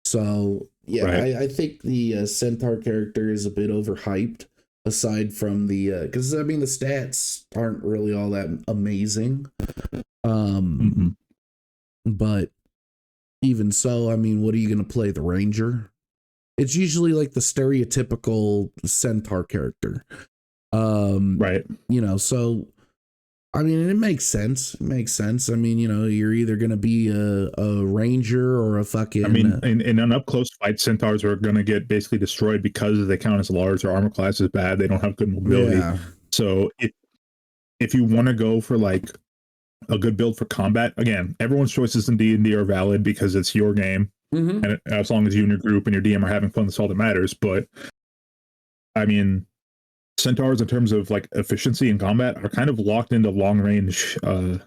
Speaker 1: So yeah, right. I think the centaur character is a bit overhyped, aside from the because I mean the stats aren't really all that amazing. But even so, I mean, what are you going to play, the ranger? It's usually like the stereotypical centaur character. Right. You know, so I mean, it makes sense. It makes sense. I mean, you know, you're either going to be a ranger or a fucking... I
Speaker 2: mean, in an up-close fight, centaurs are going to get basically destroyed because they count as large. Their armor class is bad. They don't have good mobility. Yeah. So if you want to go for, like, a good build for combat, again, everyone's choices in D&D are valid because it's your game. And as long as you and your group and your DM are having fun, that's all that matters. But, I mean... centaurs, in terms of like efficiency in combat, are kind of locked into long range class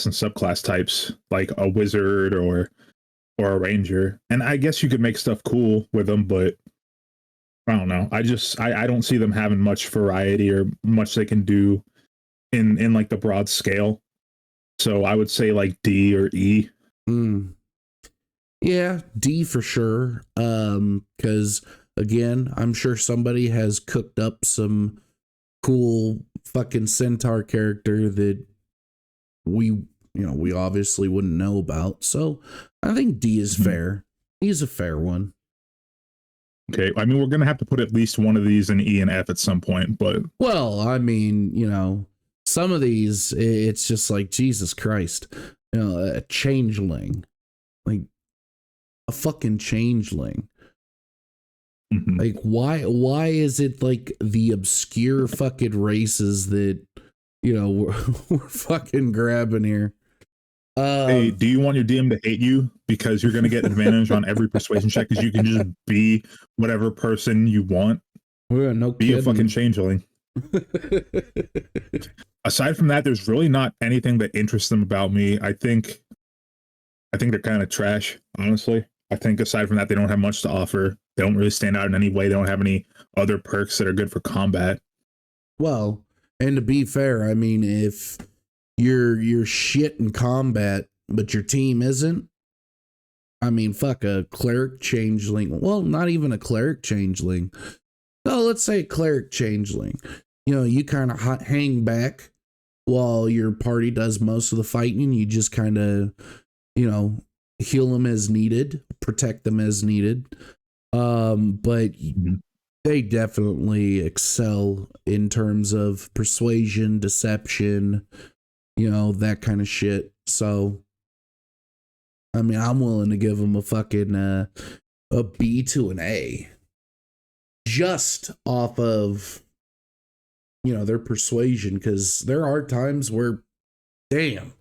Speaker 2: and subclass types, like a wizard or a ranger. And I guess you could make stuff cool with them, but I don't know. I don't see them having much variety or much they can do in like the broad scale. So I would say like D or E.
Speaker 1: Yeah, D for sure. Because again, I'm sure somebody has cooked up some cool fucking centaur character that we obviously wouldn't know about. So I think D is fair. He's a fair one.
Speaker 2: Okay, I mean, we're gonna have to put at least one of these in E and F at some point, but
Speaker 1: well, I mean, you know, some of these, it's just like, Jesus Christ, you know, a changeling, like a fucking changeling. Like, why is it like the obscure fucking races that, you know, we're fucking grabbing here?
Speaker 2: Hey, do you want your DM to hate you because you're going to get advantage on every persuasion check because you can just be whatever person you want?
Speaker 1: Yeah, no
Speaker 2: be
Speaker 1: kidding.
Speaker 2: A fucking changeling. Aside from that, there's really not anything that interests them about me. I think they're kind of trash, honestly. I think aside from that, they don't have much to offer. They don't really stand out in any way. They don't have any other perks that are good for combat.
Speaker 1: Well, and to be fair, I mean, if you're shit in combat but your team isn't. I mean, fuck a cleric changeling. Well, not even a cleric changeling. Oh, let's say a cleric changeling. You know, you kind of hang back while your party does most of the fighting. You just kind of, you know, heal them as needed, protect them as needed. But they definitely excel in terms of persuasion, deception, you know, that kind of shit. So, I mean, I'm willing to give them a fucking a B to an A, just off of, you know, their persuasion, because there are times where, damn,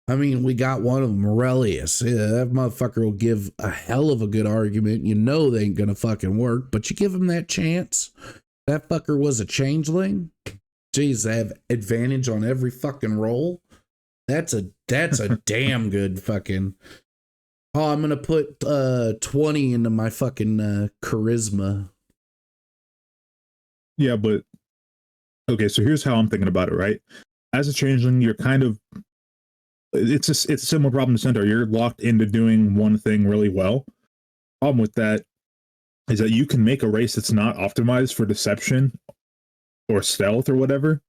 Speaker 1: I mean, we got one of them, Aurelius. Yeah, that motherfucker will give a hell of a good argument. You know they ain't gonna fucking work, but you give him that chance. That fucker was a changeling. Jeez, they have advantage on every fucking roll. That's a damn good fucking. Oh, I'm gonna put 20 into my fucking charisma.
Speaker 2: Yeah, but okay, so here's how I'm thinking about it, right? As a changeling, you're kind of it's a similar problem to Centaur. You're locked into doing one thing really well. Problem with that is that you can make a race that's not optimized for deception or stealth or whatever,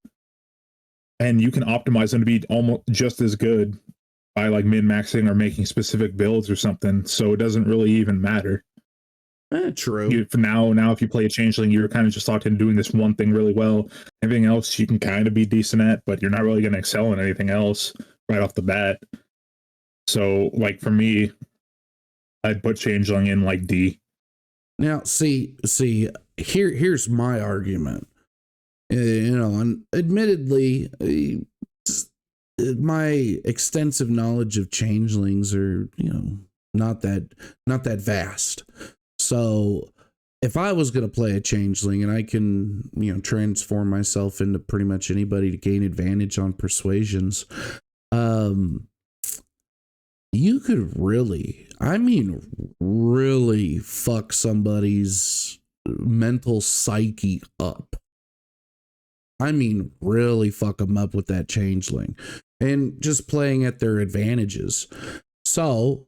Speaker 2: and you can optimize them to be almost just as good by like min-maxing or making specific builds or something. So it doesn't really even matter.
Speaker 1: True.
Speaker 2: For now, if you play a changeling, you're kind of just locked in doing this one thing really well. Everything else you can kind of be decent at, but you're not really going to excel in anything else right off the bat. So, like for me, I'd put changeling in like D.
Speaker 1: Now, see, here's my argument. You know, and admittedly, my extensive knowledge of changelings are, you know, not that vast. So if I was going to play a changeling and I can, you know, transform myself into pretty much anybody to gain advantage on persuasions, you could really, I mean, really fuck somebody's mental psyche up. I mean, really fuck them up with that changeling and just playing at their advantages. So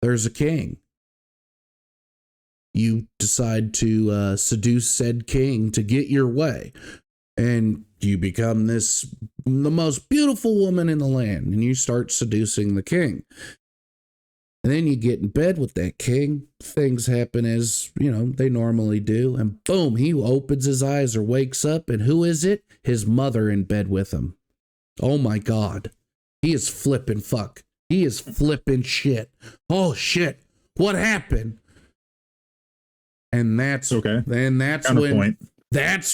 Speaker 1: there's a king. You decide to seduce said king to get your way, and you become the most beautiful woman in the land, and you start seducing the king. And then you get in bed with that king. Things happen as, you know, they normally do. And boom, he opens his eyes or wakes up. And who is it? His mother in bed with him. Oh my God. He is flipping fuck. He is flipping shit. Oh shit. What happened? And that's
Speaker 2: okay.
Speaker 1: And that's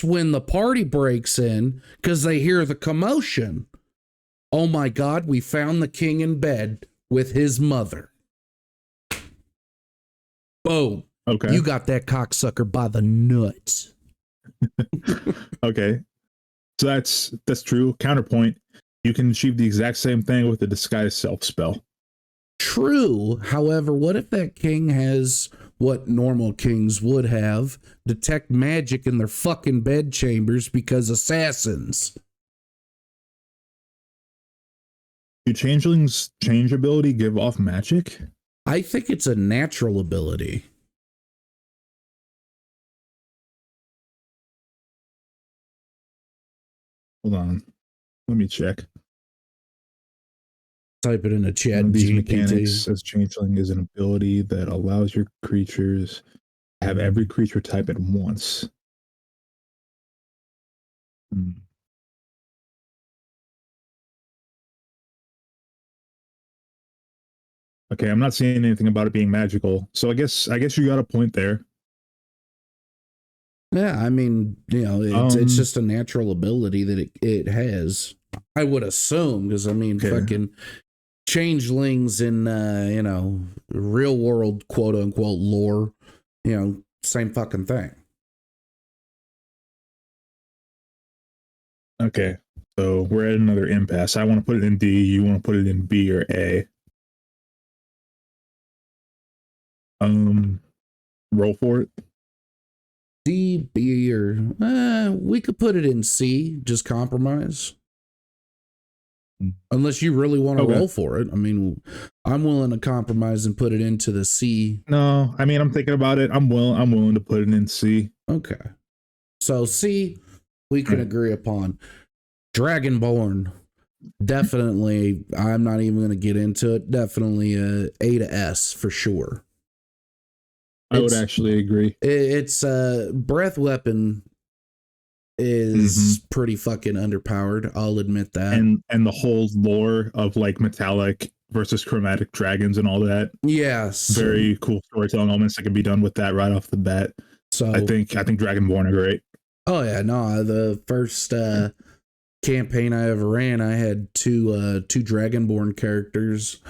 Speaker 1: when the party breaks in, because they hear the commotion. Oh my God, we found the king in bed with his mother. Boom.
Speaker 2: Okay.
Speaker 1: You got that cocksucker by the nuts.
Speaker 2: Okay. So that's true. Counterpoint, you can achieve the exact same thing with the disguise self spell.
Speaker 1: True. However, what if that king has what normal kings would have? Detect magic in their fucking bed chambers because assassins.
Speaker 2: Do changelings' change ability give off magic?
Speaker 1: I think it's a natural ability.
Speaker 2: Hold on. Let me check.
Speaker 1: Type it in a chat.
Speaker 2: One of these
Speaker 1: GPT.
Speaker 2: mechanics as changeling is an ability that allows your creatures to have every creature type at once. Okay, I'm not seeing anything about it being magical. So I guess you got a point there.
Speaker 1: Yeah, I mean, you know, it's just a natural ability that it has. I would assume, because I mean, fucking changelings in you know, real world quote unquote lore, you know, same fucking thing.
Speaker 2: Okay, so we're at another impasse. I want to put it in D. You want to put it in B or A? Roll for it.
Speaker 1: D, B, or we could put it in C. Just compromise. Unless you really want to
Speaker 2: Okay.
Speaker 1: roll for it. I mean, I'm willing to compromise and put it into the C.
Speaker 2: No, I mean, I'm thinking about it. I'm willing to put it in C.
Speaker 1: Okay. So C, we can
Speaker 2: Right.
Speaker 1: agree upon. Dragonborn, definitely. I'm not even going to get into it. Definitely A to S for sure.
Speaker 2: I would actually agree.
Speaker 1: It's breath weapon is pretty fucking underpowered. I'll admit that.
Speaker 2: And the whole lore of like metallic versus chromatic dragons and all that.
Speaker 1: Yes.
Speaker 2: Very cool storytelling elements that can be done with that right off the bat.
Speaker 1: So
Speaker 2: I think Dragonborn are great.
Speaker 1: Oh yeah, no, the first campaign I ever ran, I had two Dragonborn characters,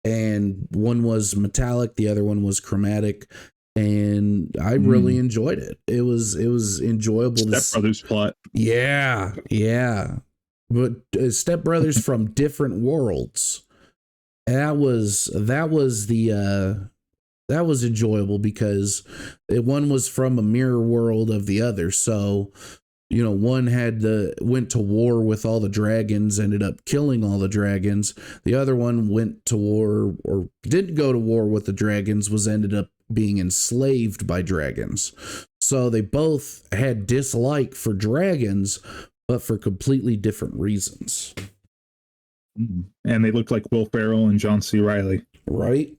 Speaker 1: and one was metallic, the other one was chromatic, and I really enjoyed it. It was enjoyable.
Speaker 2: Step Brothers plot.
Speaker 1: Yeah, but Step Brothers from different worlds. That was enjoyable because one was from a mirror world of the other. So, you know, one went to war with all the dragons, ended up killing all the dragons. The other one went to war or didn't go to war with the dragons, ended up being enslaved by dragons. So they both had dislike for dragons, but for completely different reasons.
Speaker 2: And they looked like Will Ferrell and John C. Reilly.
Speaker 1: Right?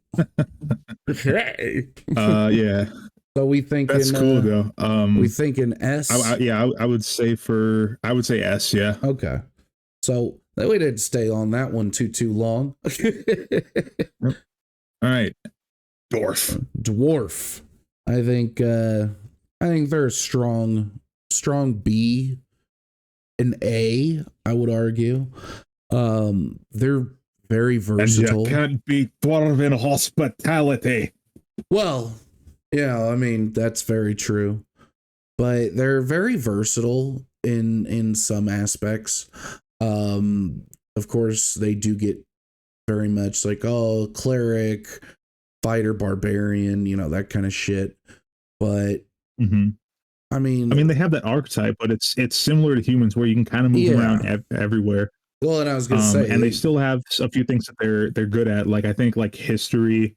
Speaker 1: Hey.
Speaker 2: Yeah.
Speaker 1: So we thinking
Speaker 2: that's cool though.
Speaker 1: We thinking S.
Speaker 2: I would say S. Yeah.
Speaker 1: Okay. So that we didn't stay on that one too long.
Speaker 2: All right.
Speaker 1: Dwarf. I think they're a strong B, an A. I would argue. They're very versatile.
Speaker 2: And you can't beat dwarven hospitality.
Speaker 1: Well, yeah, I mean that's very true, but they're very versatile in some aspects. Of course, they do get very much like cleric, fighter, barbarian, you know, that kind of shit. But I mean,
Speaker 2: they have that archetype, but it's similar to humans where you can kind of move around everywhere.
Speaker 1: Well, and I was gonna say,
Speaker 2: and they still have a few things that they're good at. Like I think like history,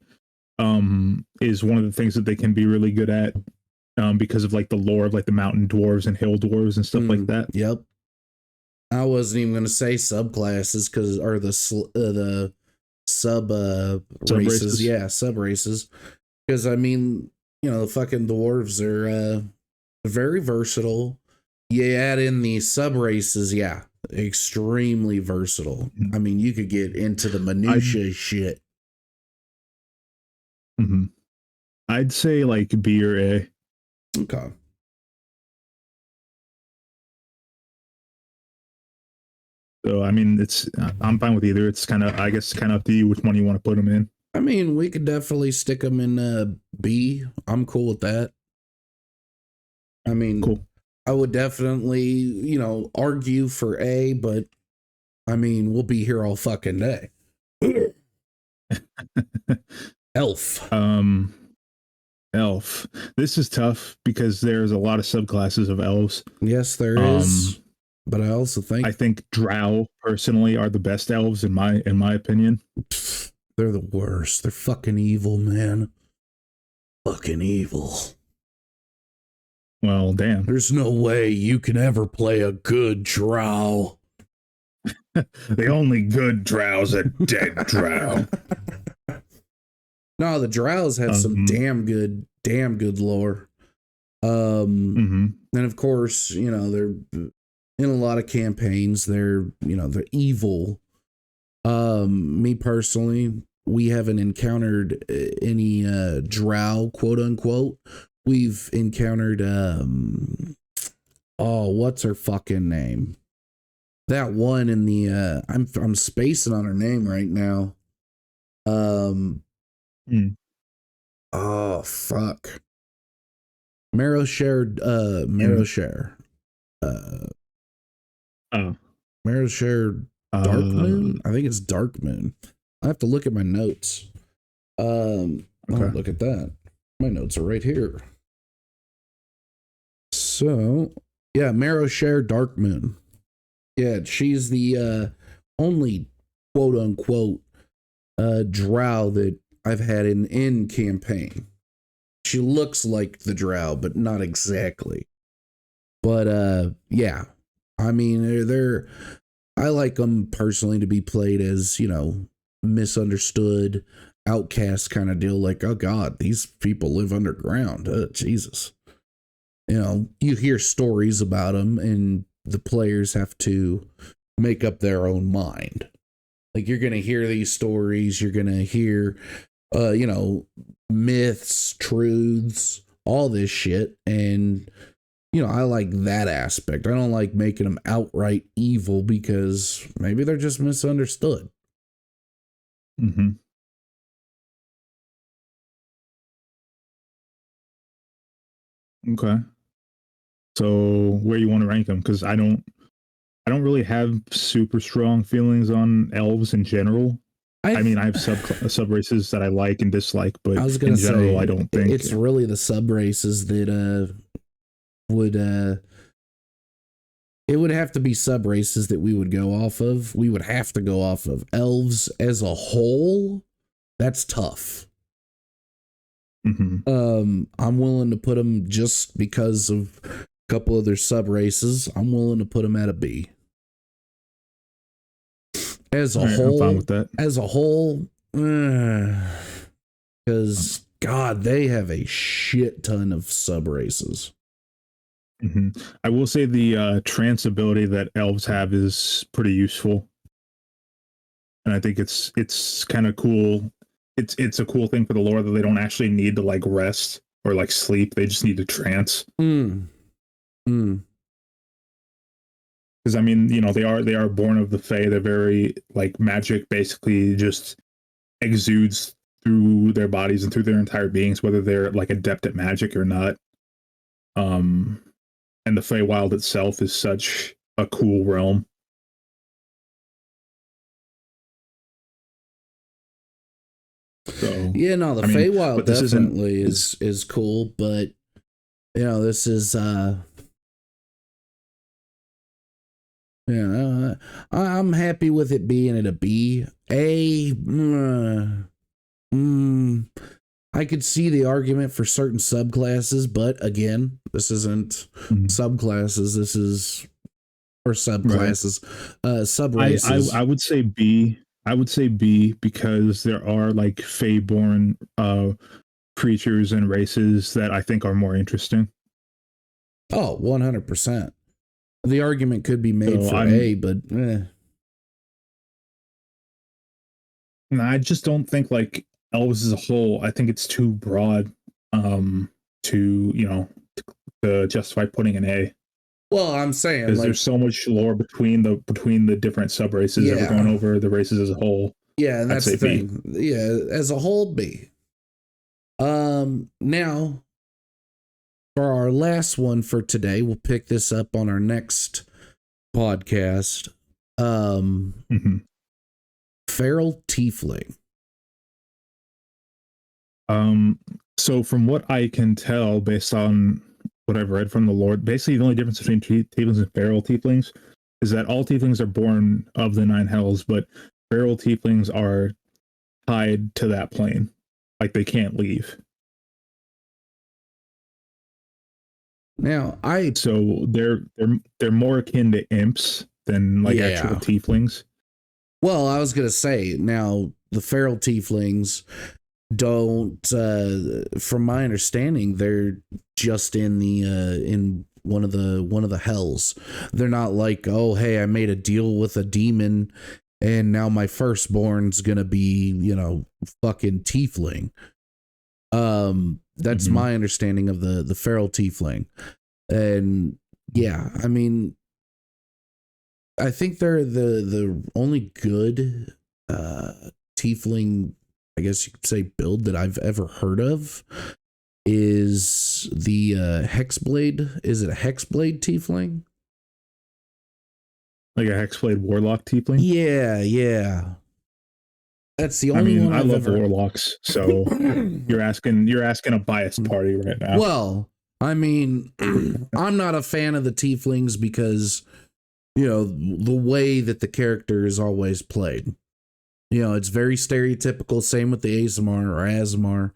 Speaker 2: is one of the things that they can be really good at, because of like the lore of like the mountain dwarves and hill dwarves and stuff like that.
Speaker 1: Yep. I wasn't even gonna say subclasses or the sub races. Yeah, sub races. Because I mean, you know, the fucking dwarves are very versatile. You add in the sub races, yeah, extremely versatile. I mean, you could get into the minutia shit.
Speaker 2: I'd say like B or A.
Speaker 1: Okay.
Speaker 2: So I mean, I'm fine with either. It's kind of, I guess, kind of up to you which one you want to put them in.
Speaker 1: I mean, we could definitely stick them in B. I'm cool with that. I mean,
Speaker 2: cool.
Speaker 1: I would definitely, you know, argue for A, but I mean, we'll be here all fucking day. Elf.
Speaker 2: Elf. This is tough because there's a lot of subclasses of elves.
Speaker 1: Yes, there is. But I also think
Speaker 2: Drow personally are the best elves in my opinion.
Speaker 1: They're the worst. They're fucking evil, man. Fucking evil.
Speaker 2: Well, damn.
Speaker 1: There's no way you can ever play a good drow.
Speaker 2: The only good drow's a dead drow.
Speaker 1: No, the drows have some damn good lore. And of course, you know, they're in a lot of campaigns, they're evil. Me personally, we haven't encountered any drow, quote unquote. We've encountered what's her fucking name? That one in the I'm spacing on her name right now. Oh fuck. Marrowshare Marrowshare Dark Moon? I think it's Dark Moon. I have to look at my notes. Okay. Oh, look at that. My notes are right here. So, yeah, Marrowshare Dark Moon. Yeah, she's the only quote unquote drow that I've had in campaign. She looks like the drow, but not exactly. But yeah, I mean, I like them personally to be played as, you know, misunderstood, outcast kind of deal. Like, oh God, these people live underground. Jesus. You know, you hear stories about them, and the players have to make up their own mind. Like, you're going to hear these stories, you're going to hear, you know, myths, truths, all this shit. And, you know, I like that aspect. I don't like making them outright evil because maybe they're just misunderstood.
Speaker 2: Mm-hmm. Okay. So where you want to rank them? Because I don't really have super strong feelings on elves in general. I mean, I have sub races that I like and dislike, but
Speaker 1: I was gonna
Speaker 2: in general,
Speaker 1: say,
Speaker 2: I don't think
Speaker 1: it's really the sub races that would it would have to be sub races that we would go off of. We would have to go off of elves as a whole. That's tough.
Speaker 2: Mm-hmm.
Speaker 1: I'm willing to put them just because of a couple of their sub races. I'm willing to put them at a B. As a whole,
Speaker 2: I'm fine with that.
Speaker 1: As a whole, because God, they have a shit ton of sub races.
Speaker 2: Mm-hmm. I will say the trance ability that elves have is pretty useful, and I think it's kind of cool. It's a cool thing for the lore that they don't actually need to like rest or like sleep. They just need to trance. Because I mean, you know, they are born of the Fae. They're very like magic basically just exudes through their bodies and through their entire beings, whether they're like adept at magic or not. And the Feywild itself is such a cool realm. So,
Speaker 1: yeah, no, the Feywild definitely is cool, but you know, this is yeah, I'm happy with it being at a B. I could see the argument for certain subclasses, but again, this isn't subclasses. This is or subclasses, sub races.
Speaker 2: I would say B. I would say B because there are like Fey-born creatures and races that I think are more interesting.
Speaker 1: Oh, 100%. The argument could be made for A, but
Speaker 2: I just don't think like elves as a whole. I think it's too broad to, you know, to justify putting an A.
Speaker 1: Well, I'm saying
Speaker 2: because there's so much lore between the different sub races that we're going over the races as a whole.
Speaker 1: Yeah, and that's the thing. B. Yeah, as a whole, B. Now for our last one for today, we'll pick this up on our next podcast. Feral Tiefling.
Speaker 2: So from what I can tell, based on what I've read from the lore, basically the only difference between tieflings and feral tieflings is that all tieflings are born of the nine hells, but feral tieflings are tied to that plane, like they can't leave.
Speaker 1: Now,
Speaker 2: so they're more akin to imps than like actual tieflings.
Speaker 1: Well, I was gonna say, now the feral tieflings don't, from my understanding, they're just in the in one of the hells. They're not like, oh hey, I made a deal with a demon and now my firstborn's gonna be, you know, fucking tiefling. That's my understanding of the feral tiefling. And yeah, I mean, I think they're the only good tiefling, I guess you could say, build that I've ever heard of is the Hexblade. Is it a Hexblade tiefling?
Speaker 2: Like a Hexblade warlock tiefling?
Speaker 1: Yeah. That's the only one
Speaker 2: I
Speaker 1: I've
Speaker 2: love
Speaker 1: ever...
Speaker 2: warlocks, so you're asking a biased party right now.
Speaker 1: Well, I mean, I'm not a fan of the tieflings because you know, the way that the character is always played. You know, it's very stereotypical. Same with the ASMR or ASMR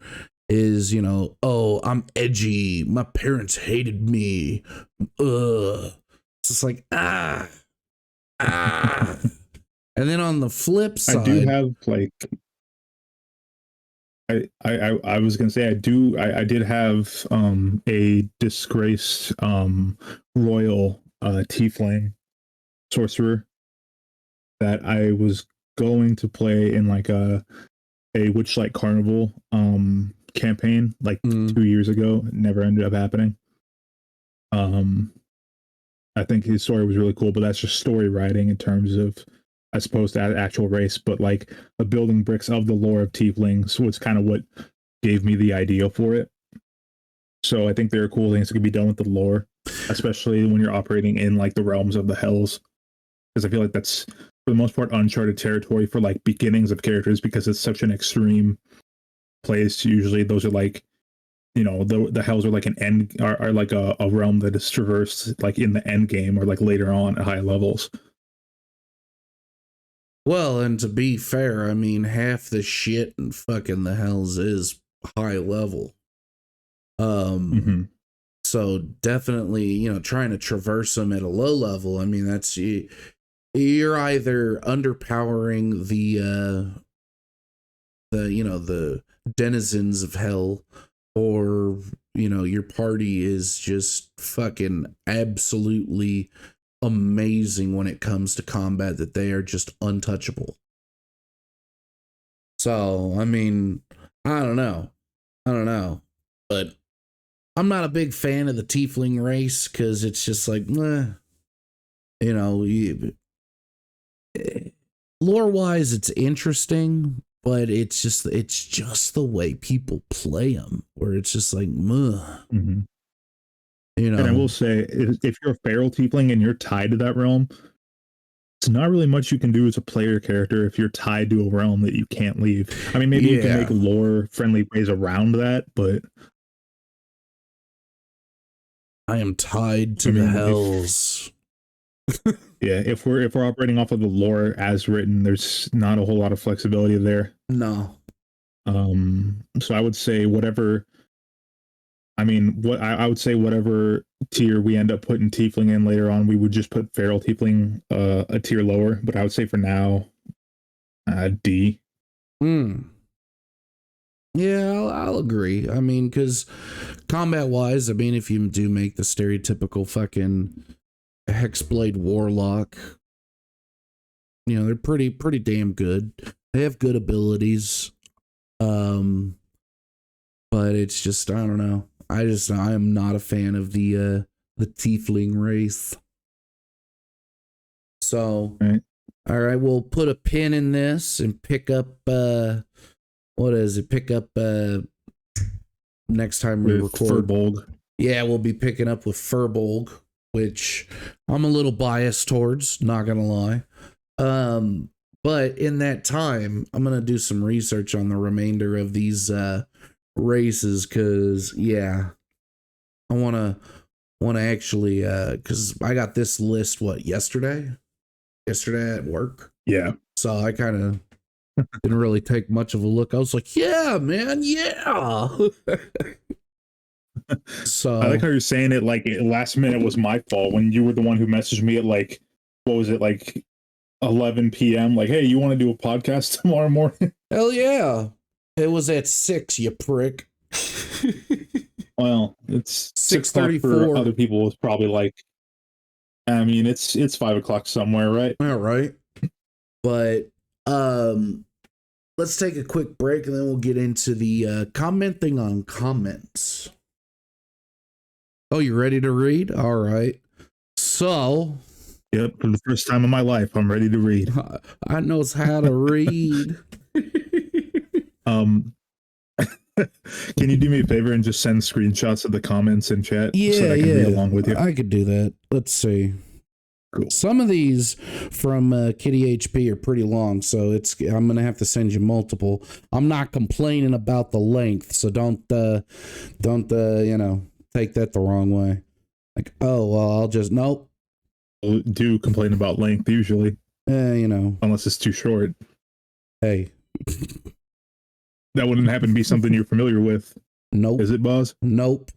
Speaker 1: is, you know, oh, I'm edgy. My parents hated me. Ugh. It's just like, ah. And then on the flip side,
Speaker 2: I do have like, I was gonna say I did have a disgraced royal tiefling sorcerer that I was going to play in like a Witchlight Carnival campaign like 2 years ago. It never ended up happening. I think his story was really cool, but that's just story writing in terms of as opposed to actual race. But like the building bricks of the lore of tieflings was kind of what gave me the idea for it. So I think there are cool things that can be done with the lore, especially when you're operating in like the realms of the hells, because I feel like that's for the most part uncharted territory for like beginnings of characters, because it's such an extreme place. Usually those are like, you know, the hells are like an end, are like a realm that is traversed like in the end game or like later on at high levels.
Speaker 1: well, and to be fair, I mean, half the shit in fucking the hells is high level. So definitely, you know, trying to traverse them at a low level. I mean, that's you're either underpowering the you know, the denizens of hell, or, you know, your party is just fucking absolutely amazing when it comes to combat, that they are just untouchable. So, I mean, I don't know, but I'm not a big fan of the tiefling race, because it's just like, you know, lore wise, it's interesting, but it's just the way people play them, where it's just like, you know.
Speaker 2: And I will say, if you're a feral tiefling and you're tied to that realm, it's not really much you can do as a player character if you're tied to a realm that you can't leave. I mean, maybe you can make lore friendly ways around that, but
Speaker 1: I am tied to the hells.
Speaker 2: Yeah, if we're operating off of the lore as written, there's not a whole lot of flexibility there.
Speaker 1: No.
Speaker 2: So I would say whatever. I mean, what I would say whatever tier we end up putting tiefling in later on, we would just put feral tiefling a tier lower. But I would say for now, D.
Speaker 1: Yeah, I'll agree. I mean, because combat wise, I mean, if you do make the stereotypical fucking Hexblade Warlock, you know, they're pretty damn good. They have good abilities. But it's just, I don't know. I am not a fan of the tiefling race. So, all right, we'll put a pin in this and pick up what is it? Pick up next time we record.
Speaker 2: Furbolg.
Speaker 1: Yeah, we'll be picking up with Furbolg, which I'm a little biased towards, not gonna lie. But in that time, I'm gonna do some research on the remainder of these races, because yeah, I wanna actually because I got this list yesterday at work.
Speaker 2: Yeah,
Speaker 1: so I kind of didn't really take much of a look. I was like, yeah, man, yeah. So
Speaker 2: I like how you're saying it like last minute was my fault, when you were the one who messaged me at like, what was it, like 11 p.m. like, hey, you want to do a podcast tomorrow morning?
Speaker 1: Hell yeah. It was at 6, you prick.
Speaker 2: Well, it's
Speaker 1: 6:34
Speaker 2: for other people. It's probably like, I mean, it's 5 o'clock somewhere, right?
Speaker 1: All right. But let's take a quick break, and then we'll get into the commenting on comments. Oh, you ready to read? All right. So,
Speaker 2: yep, for the first time in my life, I'm ready to read.
Speaker 1: I knows how to read.
Speaker 2: Can you do me a favor and just send screenshots of the comments in chat
Speaker 1: so
Speaker 2: that I can read along with you?
Speaker 1: I could do that. Let's see.
Speaker 2: Cool.
Speaker 1: Some of these from Kitty HP are pretty long, so I'm gonna have to send you multiple. I'm not complaining about the length, so don't you know, take that the wrong way. Like, oh well, I'll just nope.
Speaker 2: do complain about length usually,
Speaker 1: you know,
Speaker 2: unless it's too short.
Speaker 1: hey,
Speaker 2: That wouldn't happen to be something you're familiar with,
Speaker 1: nope,
Speaker 2: is it, Boz?
Speaker 1: nope.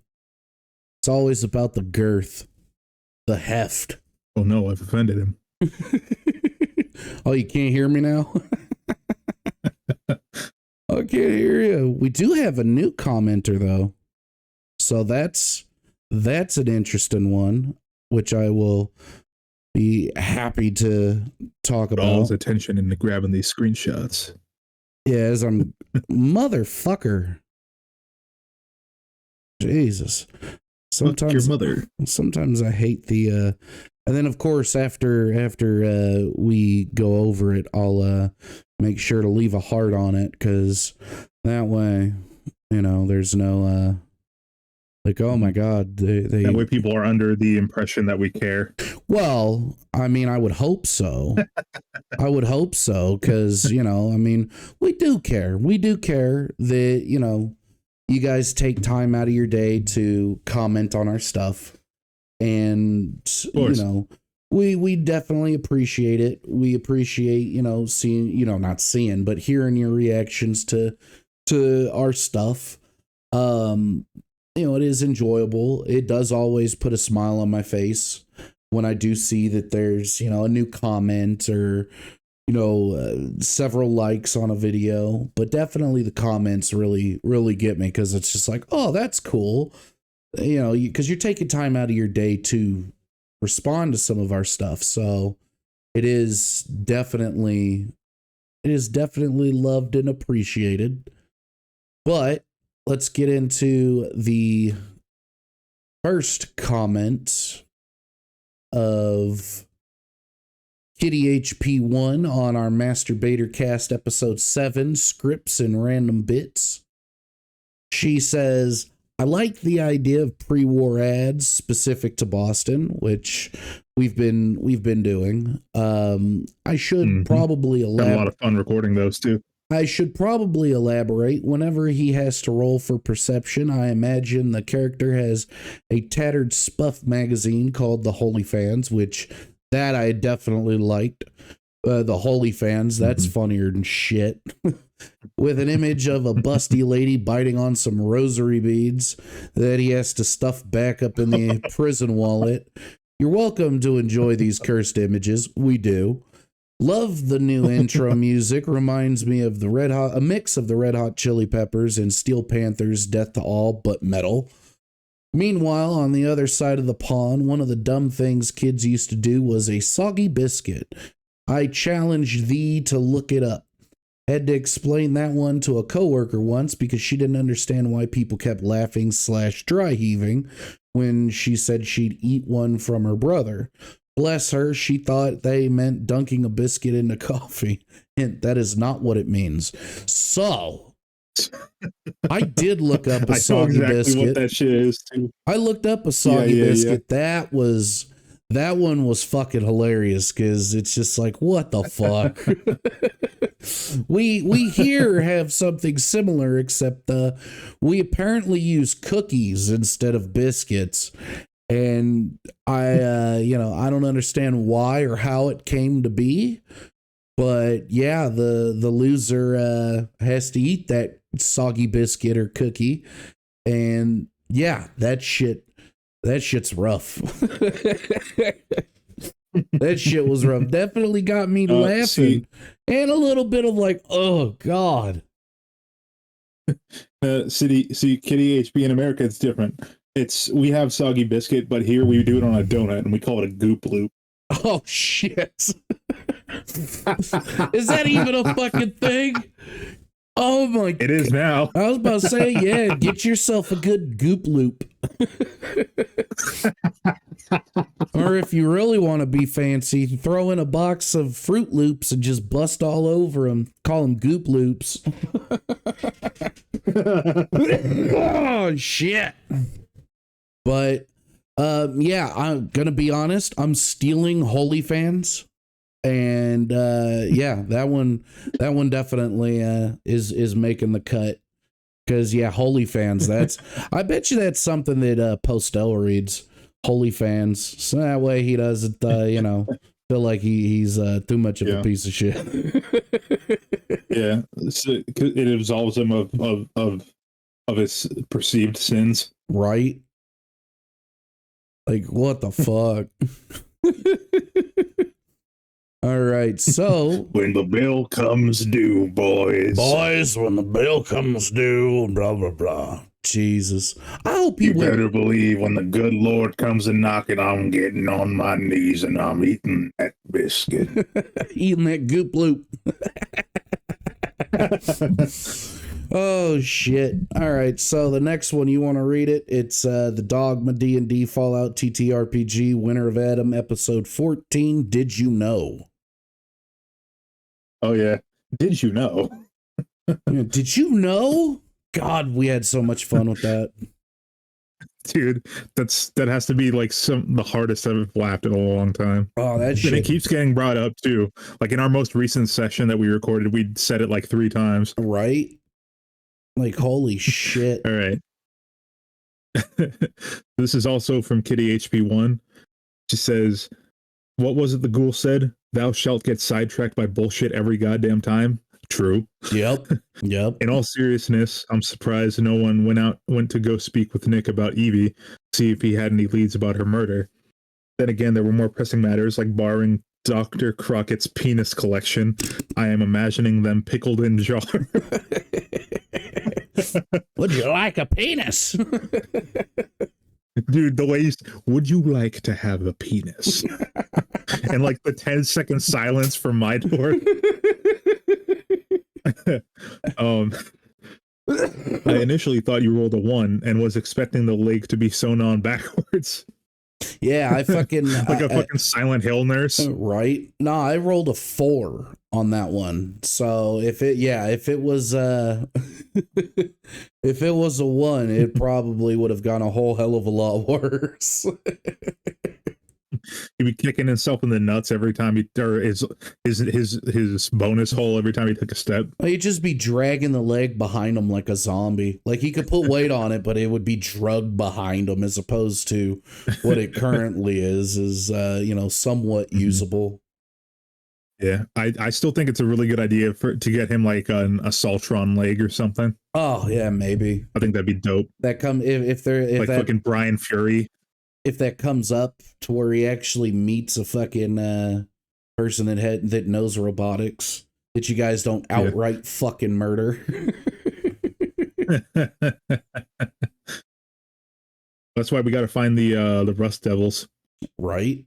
Speaker 1: It's always about the girth, the heft.
Speaker 2: Oh no, I've offended him.
Speaker 1: Oh, you can't hear me now? I can't hear you. We do have a new commenter though. So that's an interesting one, which I will be happy to talk about.
Speaker 2: All's attention into grabbing these screenshots.
Speaker 1: Yeah, as I'm motherfucker. Jesus.
Speaker 2: Sometimes your mother.
Speaker 1: Sometimes I hate the and then of course after we go over it, I'll make sure to leave a heart on it, because that way, you know, there's no like, oh my God, they
Speaker 2: that way people are under the impression that we care.
Speaker 1: Well, I mean, I would hope so. I would hope so, because, you know, I mean, we do care. We do care that, you know, you guys take time out of your day to comment on our stuff. And, you know, we definitely appreciate it. We appreciate, you know, seeing, you know, not seeing, but hearing your reactions to our stuff. You know, it is enjoyable. It does always put a smile on my face when I do see that there's, you know, a new comment or, you know, several likes on a video. But definitely the comments really, really get me, because it's just like, oh, that's cool. You know, because you're taking time out of your day to respond to some of our stuff. So it is definitely loved and appreciated. But let's get into the first comment of Kitty HP1 on our Master B.A.T.R cast episode 7, Scripts and Random Bits. She says, I like the idea of pre-war ads specific to Boston, which we've been doing. I should probably elaborate.
Speaker 2: Had a lot of fun recording those too.
Speaker 1: I should probably elaborate. Whenever he has to roll for perception, I imagine the character has a tattered spuff magazine called the Holy Fans, which that I definitely liked. The Holy Fans, that's funnier than shit. With an image of a busty lady biting on some rosary beads that he has to stuff back up in the prison wallet. You're welcome to enjoy these cursed images. We do. Love the new intro music. Reminds me of a mix of the Red Hot Chili Peppers and Steel Panther's Death to All, but metal. Meanwhile, on the other side of the pond, one of the dumb things kids used to do was a soggy biscuit. I challenge thee to look it up. Had to explain that one to a coworker once because she didn't understand why people kept laughing / dry heaving when she said she'd eat one from her brother. Bless her, she thought they meant dunking a biscuit into coffee, and that is not what it means. So, I did look up a soggy biscuit. What that shit is too. I looked up a soggy biscuit. Yeah. That one was fucking hilarious, because it's just like, what the fuck? we here have something similar, except we apparently use cookies instead of biscuits. And I, you know, I don't understand why or how it came to be, but yeah, the loser has to eat that soggy biscuit or cookie, and yeah, that shit's rough. That shit was rough. Definitely got me laughing, and a little bit of like, oh God.
Speaker 2: Kitty HP in America, it's different. We have soggy biscuit, but here we do it on a donut and we call it a goop loop.
Speaker 1: Oh shit. Is that even a fucking thing? Oh my God.
Speaker 2: It is now.
Speaker 1: I was about to say, yeah, get yourself a good goop loop. Or if you really want to be fancy, throw in a box of Fruit Loops and just bust all over them. Call them goop loops. Oh shit. But yeah, I'm gonna be honest, I'm stealing Holy Fans, and yeah, that one definitely is making the cut, because yeah, Holy Fans, that's I bet you that's something that Postel reads. holy fans, so that way he doesn't, feel like he's too much of a piece of shit.
Speaker 2: Yeah, so it absolves him of his perceived sins.
Speaker 1: Right? Like, what the fuck? All right, so
Speaker 2: when the bill comes due, boys,
Speaker 1: when the bill comes due, blah blah blah. Jesus, I hope
Speaker 2: you better believe when the good Lord comes a knocking, I'm getting on my knees and I'm eating that biscuit,
Speaker 1: eating that goop loop. Oh shit! All right, so the next one, you want to read it? It's the Dogma D&D Fallout TTRPG Winter of Adam, episode 14. Did you know?
Speaker 2: Oh yeah, did you know?
Speaker 1: Yeah, did you know? God, we had so much fun with that.
Speaker 2: Dude, that has to be like the hardest I've laughed in a long time.
Speaker 1: Oh, that shit.
Speaker 2: And it keeps getting brought up too. Like in our most recent session that we recorded, we said it like 3 times.
Speaker 1: Right? Like, holy shit.
Speaker 2: All right. This is also from Kitty HP1. She says, "What was it the ghoul said? Thou shalt get sidetracked by bullshit every goddamn time." True.
Speaker 1: Yep.
Speaker 2: In all seriousness, I'm surprised no one went to go speak with Nick about Evie, see if he had any leads about her murder. Then again, there were more pressing matters like borrowing Dr. Crockett's penis collection. I am imagining them pickled in jar.
Speaker 1: Would you like a penis?
Speaker 2: Dude, the way would you like to have a penis? And like the 10-second silence from my door. I initially thought you rolled a 1 and was expecting the leg to be sewn on backwards.
Speaker 1: Yeah, I fucking
Speaker 2: like a fucking Silent Hill nurse.
Speaker 1: Right? No, I rolled a 4 on that one. So if it was if it was a 1, it probably would have gone a whole hell of a lot worse.
Speaker 2: He'd be kicking himself in the nuts every time or his bonus hole every time he took a step.
Speaker 1: He'd just be dragging the leg behind him like a zombie. Like he could put weight on it, but it would be drugged behind him, as opposed to what it currently is somewhat usable.
Speaker 2: Yeah, I still think it's a really good idea to get him like a Saltron leg or something.
Speaker 1: Oh yeah, maybe.
Speaker 2: I think that'd be dope.
Speaker 1: That if
Speaker 2: fucking Brian Fury.
Speaker 1: If that comes up to where he actually meets a fucking person that knows robotics, that you guys don't outright fucking murder.
Speaker 2: That's why we got to find the Rust Devils,
Speaker 1: right?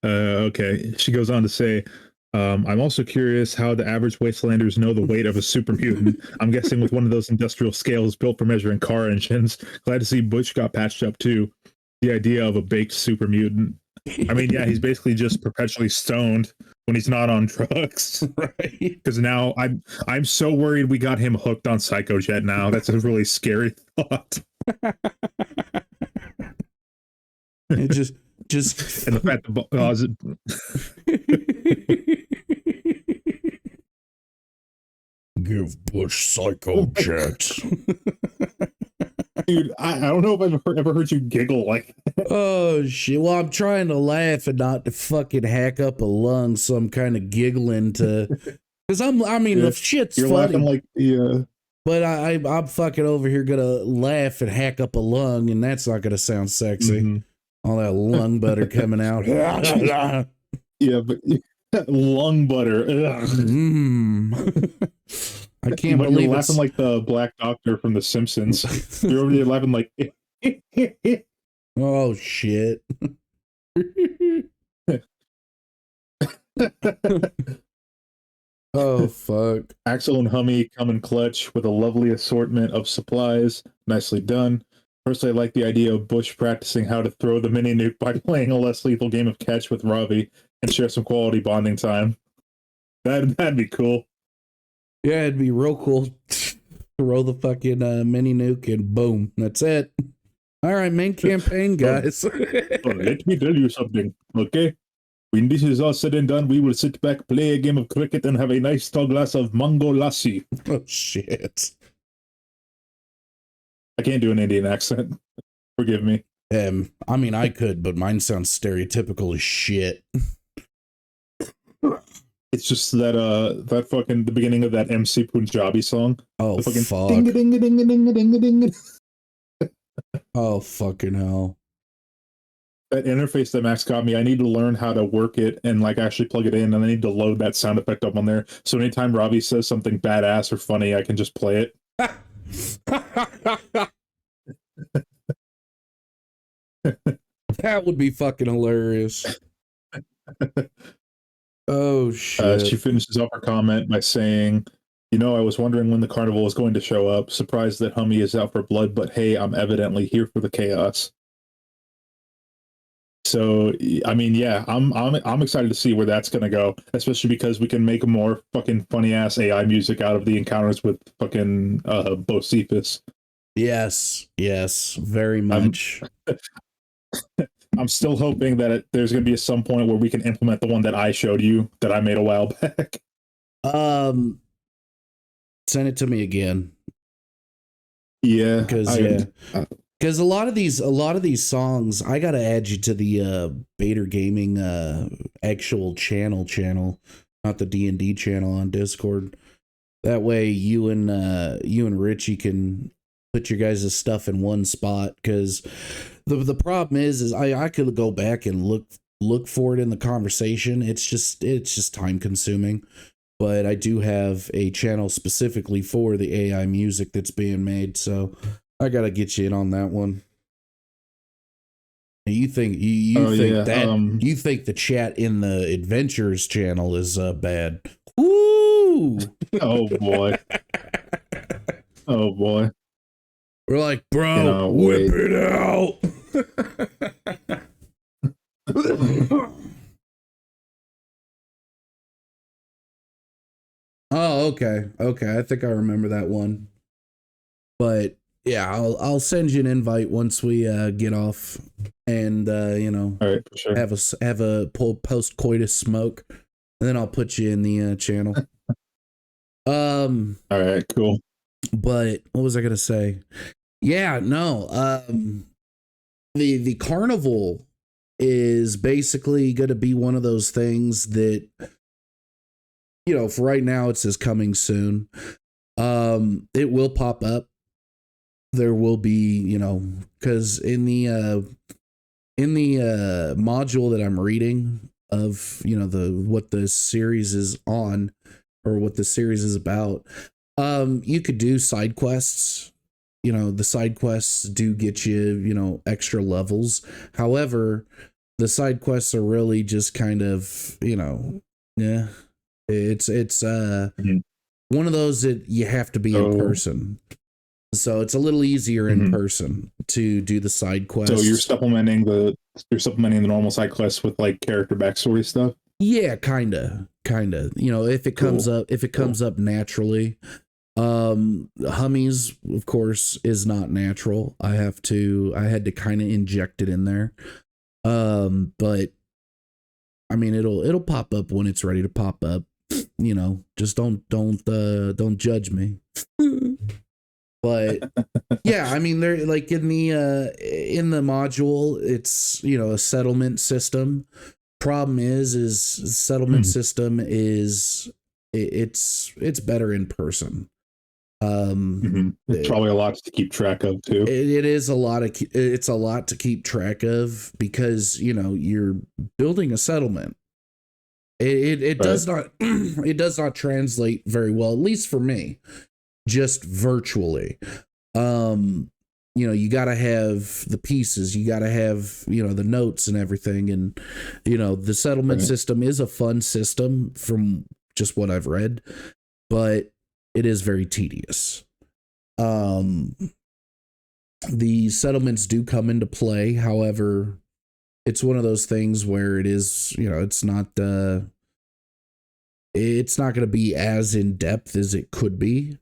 Speaker 2: Okay. She goes on to say, I'm also curious how the average wastelanders know the weight of a super mutant. I'm guessing with one of those industrial scales built for measuring car engines. Glad to see Butch got patched up too. The idea of a baked super mutant. I mean, yeah, he's basically just perpetually stoned when he's not on drugs.
Speaker 1: Right.
Speaker 2: Because now I'm so worried we got him hooked on Psychojet now. That's a really scary thought.
Speaker 1: It just
Speaker 2: and the fact
Speaker 1: give Bush Psychojet.
Speaker 2: Dude, I don't know if I've ever heard you giggle like that.
Speaker 1: Oh shit! Well, I'm trying to laugh and not to fucking hack up a lung, so I'm kind of giggling to, because the shit's
Speaker 2: You're
Speaker 1: funny.
Speaker 2: Laughing like
Speaker 1: but I'm fucking over here gonna laugh and hack up a lung, and that's not gonna sound sexy. Mm-hmm. All that lung butter coming out.
Speaker 2: Yeah, but lung butter.
Speaker 1: I can't believe
Speaker 2: you're laughing like the Black Doctor from The Simpsons. You're over there laughing like.
Speaker 1: Oh shit. Oh fuck.
Speaker 2: Axel and Hummy come in clutch with a lovely assortment of supplies. Nicely done. Personally, I like the idea of Bush practicing how to throw the mini nuke by playing a less lethal game of catch with Ravi and share some quality bonding time. That'd be cool.
Speaker 1: Yeah, it'd be real cool. Throw the fucking mini nuke and boom, that's it. All right, main campaign, guys.
Speaker 2: Let me tell you something, okay? When this is all said and done, we will sit back, play a game of cricket, and have a nice tall glass of mango lassi.
Speaker 1: Oh shit!
Speaker 2: I can't do an Indian accent. Forgive me.
Speaker 1: I mean, I could, but mine sounds stereotypical as shit.
Speaker 2: It's just that that fucking the beginning of that MC Punjabi song.
Speaker 1: Oh,
Speaker 2: the fucking
Speaker 1: fuck.
Speaker 2: ding ding ding ding ding ding.
Speaker 1: Oh, fucking hell.
Speaker 2: That interface that Max got me, I need to learn how to work it and like actually plug it in, and I need to load that sound effect up on there. So anytime Robbie says something badass or funny, I can just play it.
Speaker 1: That would be fucking hilarious. Oh, shit.
Speaker 2: She finishes off her comment by saying, "You know, I was wondering when the carnival was going to show up. Surprised that Hummy is out for blood, but hey, I'm evidently here for the chaos." So, I mean, yeah, I'm excited to see where that's gonna go, especially because we can make more fucking funny ass AI music out of the encounters with fucking Bocephus.
Speaker 1: Yes, very much.
Speaker 2: I'm still hoping that there's going to be some point where we can implement the one that I showed you that I made a while back.
Speaker 1: Send it to me again.
Speaker 2: Yeah,
Speaker 1: because a lot of these songs, I gotta add you to the B.A.T.R Gaming actual channel, not the D&D channel on Discord. That way, you and Richie can put your guys' stuff in one spot, because the problem is I could go back and look for it in the conversation. It's just time consuming. But I do have a channel specifically for the AI music that's being made, so I gotta get you in on that one. You think you think the chat in the Adventures channel is bad? Woo!
Speaker 2: Oh boy. Oh boy.
Speaker 1: We're like, bro, whip it out. Oh, okay. I think I remember that one. But yeah, I'll send you an invite once we get off, and
Speaker 2: all right, for sure.
Speaker 1: have a post coitus smoke, and then I'll put you in the channel.
Speaker 2: All right, cool.
Speaker 1: But what was I gonna say? Yeah, no. The carnival is basically going to be one of those things that, for right now it says coming soon. It will pop up. There will be, because in the module that I'm reading of, what the series is on, or what the series is about, you could do side quests. The side quests do get you, extra levels. However, the side quests are really just kind of, yeah, it's one of those that you have to be in person. So it's a little easier in person to do the side quests.
Speaker 2: So you're supplementing the normal side quests with like character backstory stuff?
Speaker 1: Yeah, kinda. If it comes up naturally. Hummies, of course, is not natural. I had to kind of inject it in there. But I mean, it'll pop up when it's ready to pop up. Just don't judge me. But yeah, I mean, they're like in the module, it's a settlement system. Problem is settlement system is it's better in person.
Speaker 2: It's probably a lot to keep track of too.
Speaker 1: It is a lot to keep track of, because you're building a settlement. It does not it does not translate very well, at least for me, just virtually. You got to have the pieces, you got to have the notes and everything, and the settlement system is a fun system from just what I've read, but it is very tedious. The settlements do come into play. However, it's one of those things where it is, it's not going to be as in depth as it could be.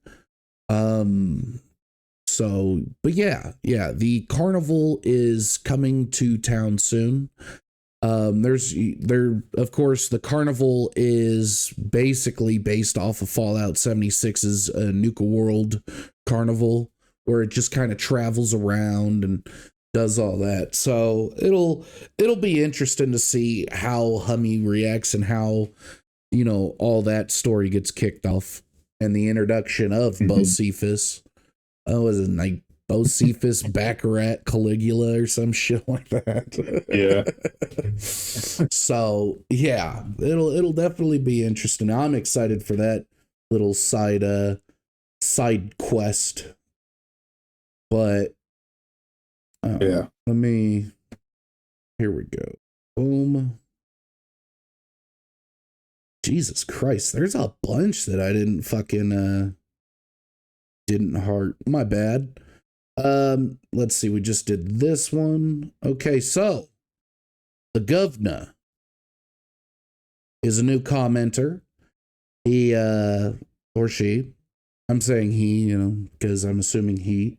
Speaker 1: So, but yeah, the carnival is coming to town soon. Of course, the carnival is basically based off of Fallout 76's Nuka World carnival, where it just kind of travels around and does all that. So it'll be interesting to see how Hummy reacts and how, you know, all that story gets kicked off and the introduction of Bocephus. Oh, was it like Bocephus, Baccarat, Caligula, or some shit like that?
Speaker 2: Yeah.
Speaker 1: So yeah, it'll definitely be interesting. I'm excited for that little side quest. But
Speaker 2: yeah,
Speaker 1: here we go. Boom. Jesus Christ, there's a bunch that I didn't fucking didn't heart. My bad. Let's see, we just did this one. Okay, so the governor is a new commenter. He or she. I'm saying he, you know, because I'm assuming he.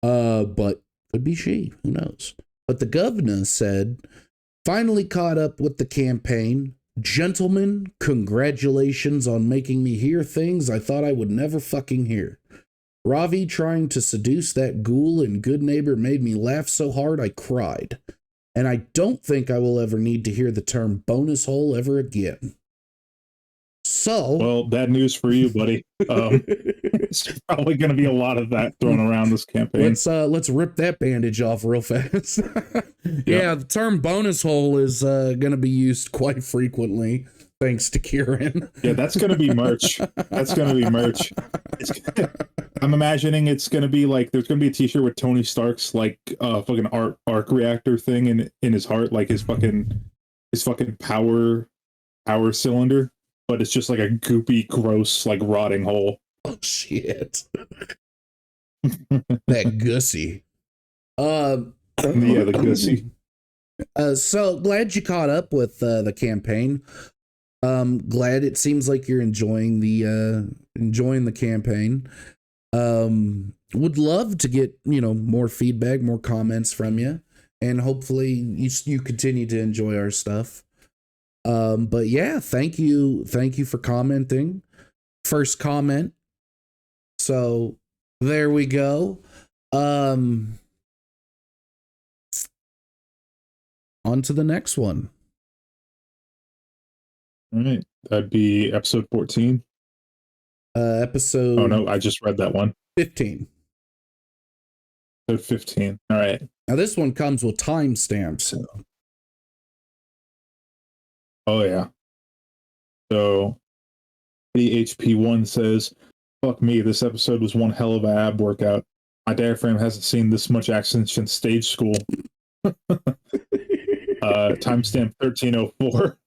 Speaker 1: But could be she, who knows? But the governor said, finally caught up with the campaign. Gentlemen, congratulations on making me hear things I thought I would never fucking hear. Ravi trying to seduce that ghoul in Good Neighbor made me laugh so hard I cried. And I don't think I will ever need to hear the term bonus hole ever again. So,
Speaker 2: well, bad news for you, buddy. It's probably going to be a lot of that thrown around this campaign.
Speaker 1: Let's rip that bandage off real fast. Yeah, the term bonus hole is going to be used quite frequently, thanks to Kieran.
Speaker 2: Yeah, that's going to be merch. That's going to be merch. I'm imagining it's going to be like there's going to be a T-shirt with Tony Stark's like fucking arc reactor thing in his heart, like his fucking power cylinder. But it's just like a goopy, gross, like rotting hole.
Speaker 1: Oh shit! That gussy.
Speaker 2: Yeah, the gussy.
Speaker 1: So glad you caught up with the campaign. Glad it seems like you're enjoying the campaign. Would love to get, you know, more feedback, more comments from you, and hopefully you continue to enjoy our stuff. But yeah, thank you for commenting. First comment. So there we go. On to the next one.
Speaker 2: All right. That'd be episode 14.
Speaker 1: Episode.
Speaker 2: Oh no, I just read that one.
Speaker 1: 15.
Speaker 2: Episode 15. All right.
Speaker 1: Now this one comes with timestamps.
Speaker 2: Oh yeah. So BHP1 says, fuck me, this episode was one hell of a ab workout. My diaphragm hasn't seen this much action since stage school. Timestamp 1304.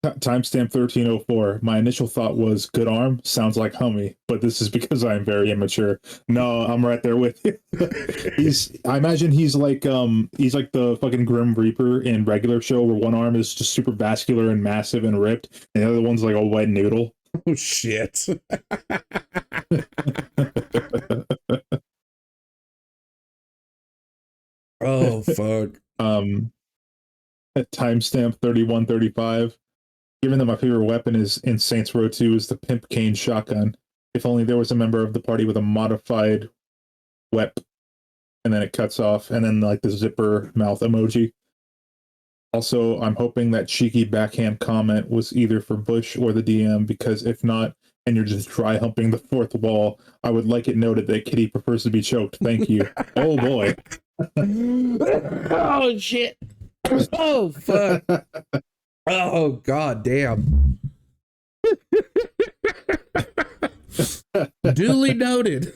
Speaker 2: Timestamp 1304. My initial thought was good arm, sounds like Hummy, but this is because I am very immature. No, I'm right there with you. I imagine he's like the fucking Grim Reaper in regular show where one arm is just super vascular and massive and ripped, and the other one's like a wet noodle.
Speaker 1: Oh shit. Oh fuck.
Speaker 2: At timestamp 3135. Given that my favorite weapon is in Saints Row 2 is the Pimp Cane shotgun. If only there was a member of the party with a modified wep. And then it cuts off, and then like the zipper mouth emoji. Also, I'm hoping that cheeky backhand comment was either for Bush or the DM, because if not, and you're just dry humping the fourth wall, I would like it noted that Kitty prefers to be choked. Thank you. Oh boy.
Speaker 1: Oh shit. Oh fuck. Oh god damn. Duly noted.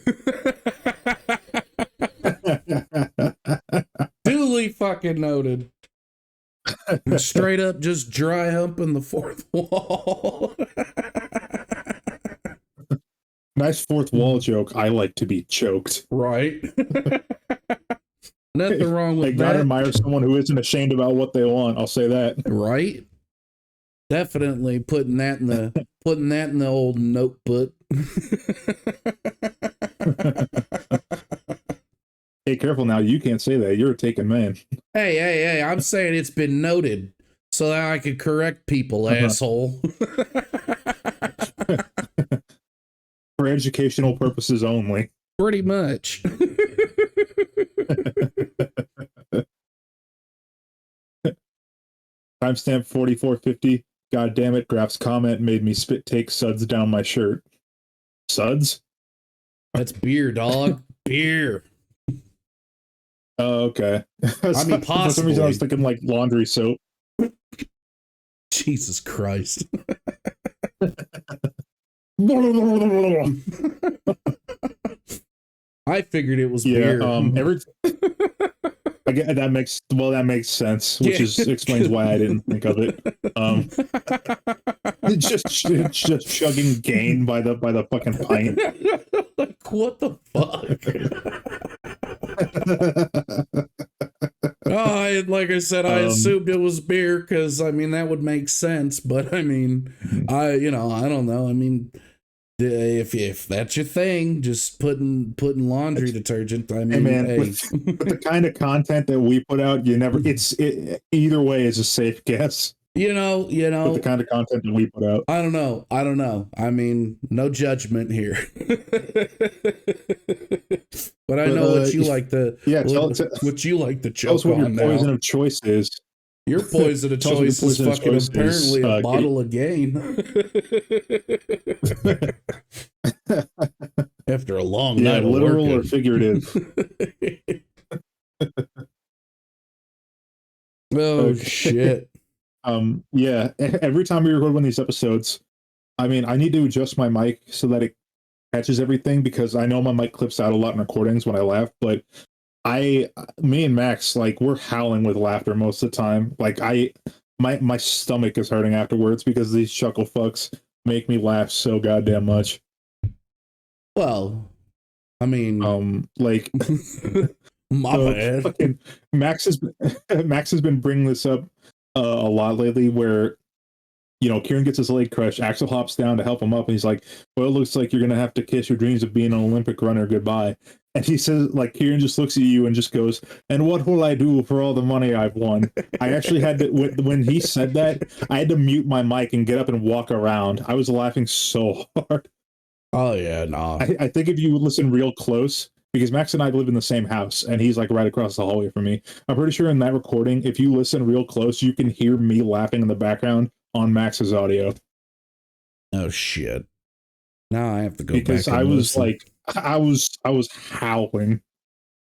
Speaker 1: Duly fucking noted. Straight up just dry humping the fourth wall.
Speaker 2: Nice fourth wall joke. I like to be choked.
Speaker 1: Right. Nothing wrong with
Speaker 2: that.
Speaker 1: that.
Speaker 2: I admire someone who isn't ashamed about what they want. I'll say that.
Speaker 1: Right. Definitely putting that in the old notebook.
Speaker 2: Hey, careful now. You can't say that. You're a taken man.
Speaker 1: Hey, I'm saying it's been noted so that I could correct people, asshole.
Speaker 2: For educational purposes only.
Speaker 1: Pretty much.
Speaker 2: Timestamp 4450. God damn it, Graf's comment made me spit take suds down my shirt. Suds?
Speaker 1: That's beer, dog. Beer.
Speaker 2: Oh, okay.
Speaker 1: I mean,
Speaker 2: For some reason, I was
Speaker 1: possibly.
Speaker 2: thinking like laundry soap.
Speaker 1: Jesus Christ. I figured it was beer.
Speaker 2: Again, that makes sense, which explains why I didn't think of it. Just chugging gain by the fucking pint.
Speaker 1: Like, what the fuck? Like I said, I assumed it was beer because I mean that would make sense. But I mean, I don't know. I mean, if that's your thing, just putting laundry detergent. I mean,
Speaker 2: hey man, with the kind of content that we put out, either way is a safe guess.
Speaker 1: You know,
Speaker 2: with the kind of content that we put out.
Speaker 1: I don't know. I mean, no judgment here. But I know what you like to what you like to choke
Speaker 2: what your
Speaker 1: on
Speaker 2: poison
Speaker 1: now.
Speaker 2: of choice is.
Speaker 1: Your poison of choice is fucking apparently a bottle of gain. After a long night of
Speaker 2: literal
Speaker 1: working.
Speaker 2: or figurative.
Speaker 1: Oh shit.
Speaker 2: Every time we record one of these episodes, I mean, I need to adjust my mic so that it catches everything, because I know my mic clips out a lot in recordings when I laugh, but me and Max, like, we're howling with laughter most of the time. Like, my stomach is hurting afterwards because these chuckle fucks make me laugh so goddamn much.
Speaker 1: Well, I mean,
Speaker 2: like,
Speaker 1: my bad.
Speaker 2: Max has been bringing this up a lot lately, where Kieran gets his leg crushed. Axel hops down to help him up, and he's like, "Well, it looks like you're gonna have to kiss your dreams of being an Olympic runner goodbye." And he says, like, Kieran just looks at you and just goes, "And what will I do for all the money I've won?" I actually had to, when he said that, I had to mute my mic and get up and walk around. I was laughing so hard.
Speaker 1: Oh yeah, nah.
Speaker 2: I think if you listen real close, because Max and I live in the same house, and he's like right across the hallway from me. I'm pretty sure in that recording, if you listen real close, you can hear me laughing in the background on Max's audio.
Speaker 1: Oh shit! Now I have to go
Speaker 2: because
Speaker 1: back and
Speaker 2: I was
Speaker 1: listen.
Speaker 2: like, I was howling.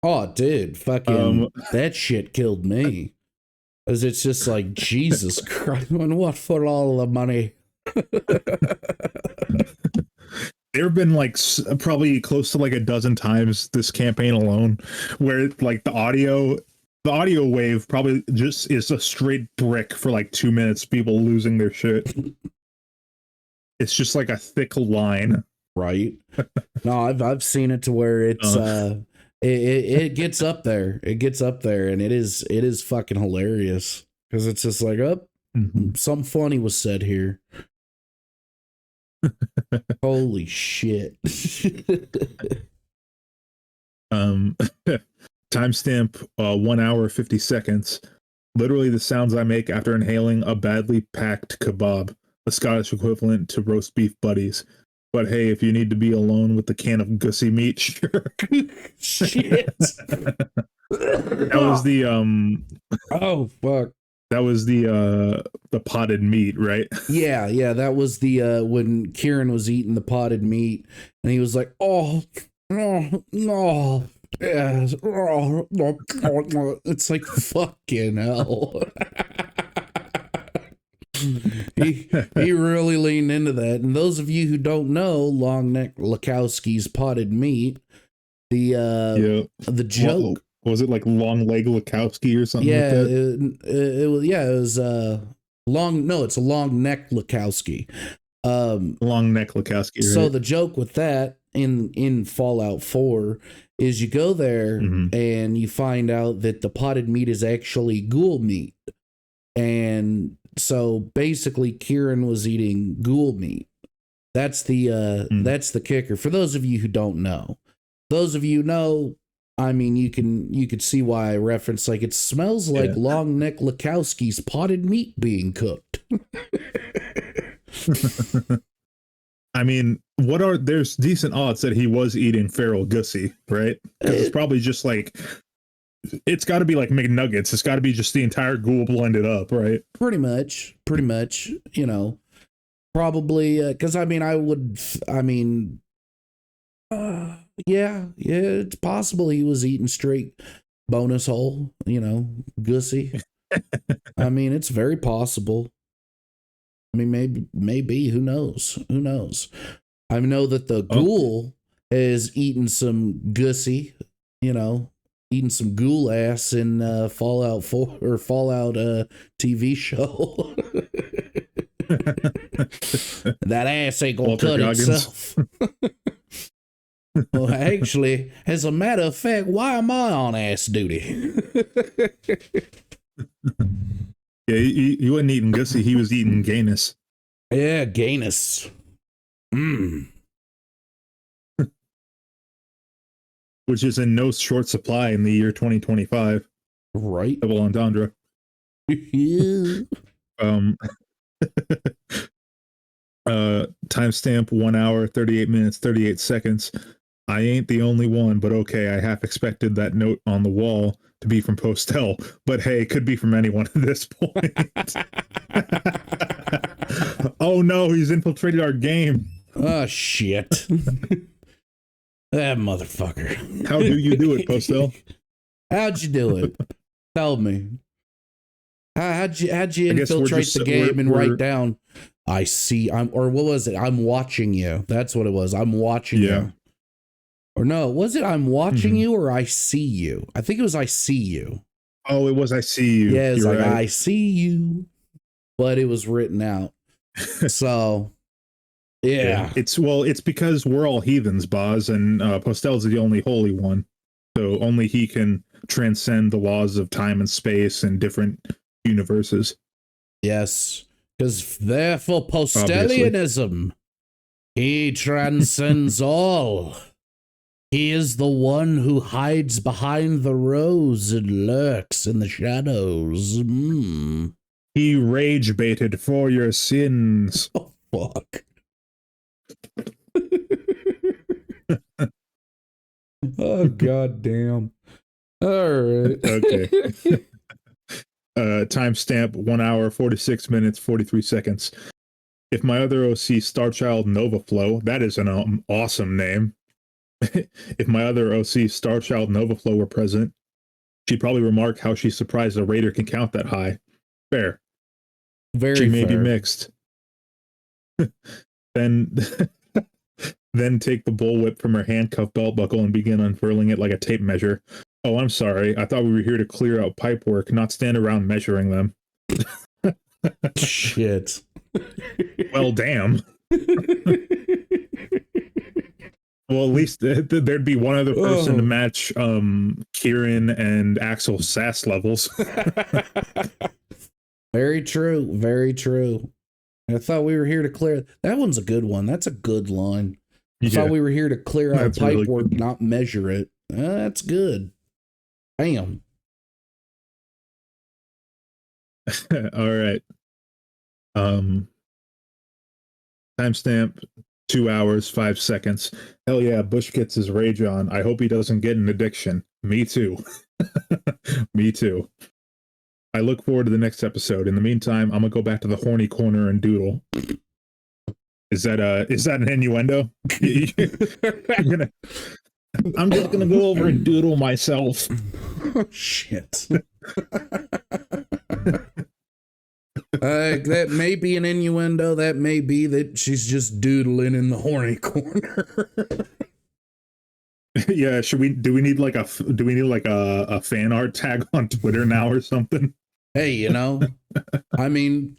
Speaker 1: Oh, dude, fucking that shit killed me. Cause it's just like, Jesus Christ, and what for all the money?
Speaker 2: There have been like probably close to like a dozen times this campaign alone where like the audio wave probably just is a straight brick for like 2 minutes, people losing their shit. It's just like a thick line.
Speaker 1: Right. No, I've seen it to where it's it gets up there. It gets up there, and it is fucking hilarious. Because it's just like, something funny was said here. Holy shit.
Speaker 2: Timestamp 1 hour 50 seconds. Literally the sounds I make after inhaling a badly packed kebab, a Scottish equivalent to roast beef buddies. But hey, if you need to be alone with the can of gussy meat, sure.
Speaker 1: Shit.
Speaker 2: That was the
Speaker 1: oh fuck.
Speaker 2: That was the potted meat, right?
Speaker 1: Yeah, that was the when Kieran was eating the potted meat, and he was like, oh, yes, it's like, fucking hell. he really leaned into that. And those of you who don't know Long Neck Lakowski's potted meat, the joke.
Speaker 2: Was it like Long Leg Lakowski or something
Speaker 1: like
Speaker 2: that?
Speaker 1: It was it's a Long Neck Lakowski.
Speaker 2: Long Neck Lakowski. Right?
Speaker 1: So the joke with that in Fallout 4 is you go there and you find out that the potted meat is actually ghoul meat. And so basically Kieran was eating ghoul meat. That's the kicker. For those of you who don't know. Those of you who know, I mean, you could see why I reference, like, it smells like Long Neck Lakowski's potted meat being cooked.
Speaker 2: I mean, there's decent odds that he was eating feral gussy, right? Because it's probably just like it's got to be like McNuggets. It's got to be just the entire ghoul blended up, right?
Speaker 1: Pretty much, you know, probably, because yeah, it's possible he was eating straight bonus hole, you know, Gussie. I mean, it's very possible. I mean, maybe, who knows? I know that the ghoul is eating some Gussie, you know, eating some ghoul ass in Fallout 4 or Fallout TV show. That ass ain't gonna
Speaker 2: Walter
Speaker 1: cut
Speaker 2: Goggins.
Speaker 1: itself. Well, actually, as a matter of fact, why am I on ass duty?
Speaker 2: Yeah, he wasn't eating Gussie. He was eating Gainus.
Speaker 1: Yeah, Gainus.
Speaker 2: Which is in no short supply in the year 2025.
Speaker 1: Right.
Speaker 2: Double entendre. Timestamp 1 hour, 38 minutes, 38 seconds. I ain't the only one, but okay, I half expected that note on the wall to be from Postel, but hey, it could be from anyone at this point. Oh no, he's infiltrated our game.
Speaker 1: Oh shit. That motherfucker.
Speaker 2: How do you do it, Postel?
Speaker 1: How'd you do it? Tell me. How'd you infiltrate the game and write down, I see, or what was it? I'm watching you. That's what it was. I'm watching you. Or no, was it I'm watching you or I see you? I think it was I see you.
Speaker 2: Oh, it was I see you.
Speaker 1: Yeah, it's like
Speaker 2: right.
Speaker 1: I see you. But it was written out. So yeah.
Speaker 2: It's because we're all heathens, Boz, and Postel's the only holy one. So only he can transcend the laws of time and space and different universes.
Speaker 1: Yes. Because therefore Postelianism, he transcends all. He is the one who hides behind the rose and lurks in the shadows.
Speaker 2: He rage baited for your sins.
Speaker 1: Oh, fuck. Oh, goddamn. All right.
Speaker 2: Okay. Timestamp 1 hour, 46 minutes, 43 seconds. If my other OC, Starchild Nova Flow, that is an awesome name. If my other OC, Starchild Nova Flow, were present, she'd probably remark how she's surprised a raider can count that high. Fair.
Speaker 1: Very
Speaker 2: she may
Speaker 1: fair.
Speaker 2: be mixed. Then take the bullwhip from her handcuff belt buckle and begin unfurling it like a tape measure. Oh, I'm sorry. I thought we were here to clear out pipe work, not stand around measuring them.
Speaker 1: Shit.
Speaker 2: Well, damn. Well, at least there'd be one other person to match Kieran and Axel's sass levels.
Speaker 1: Very true. Very true. I thought we were here to clear. That one's a good one. That's a good line. I thought we were here to clear out pipe really work, not measure it. That's good. Damn.
Speaker 2: All right. Timestamp 2 hours, 5 seconds. Hell yeah, Bush gets his rage on. I hope he doesn't get an addiction. Me too. Me too. I look forward to the next episode. In the meantime, I'm gonna go back to the horny corner and doodle. Is that an innuendo? I'm just gonna go over and doodle myself.
Speaker 1: Oh, shit. That may be an innuendo. That may be that she's just doodling in the horny corner.
Speaker 2: Yeah, do we need like a fan art tag on Twitter now or something?
Speaker 1: Hey, you know, I mean,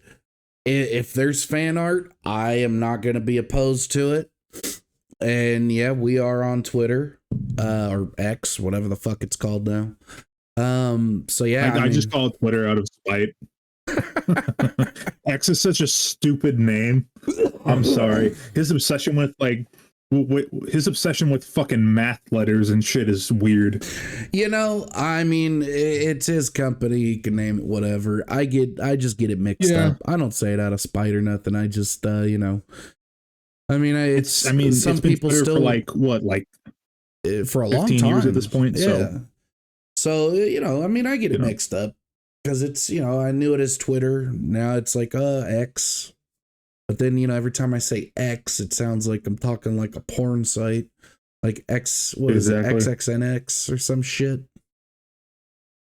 Speaker 1: if there's fan art, I am not going to be opposed to it. And yeah, we are on Twitter, or X, whatever the fuck it's called now. So yeah,
Speaker 2: I just call it Twitter out of spite. X is such a stupid name. I'm sorry. His obsession with fucking math letters and shit is weird.
Speaker 1: You know, I mean, it's his company. He can name it whatever. I just get it mixed up. I don't say it out of spite or nothing. I just, you know, I mean, some people still
Speaker 2: for like what, like
Speaker 1: for a long time
Speaker 2: years at this point.
Speaker 1: Yeah. So, you know, I mean, I get it mixed up because it's, you know, I knew it as Twitter. Now it's like, X. But then, you know, every time I say X, it sounds like I'm talking like a porn site. Like X, what is it? XXNX or some shit.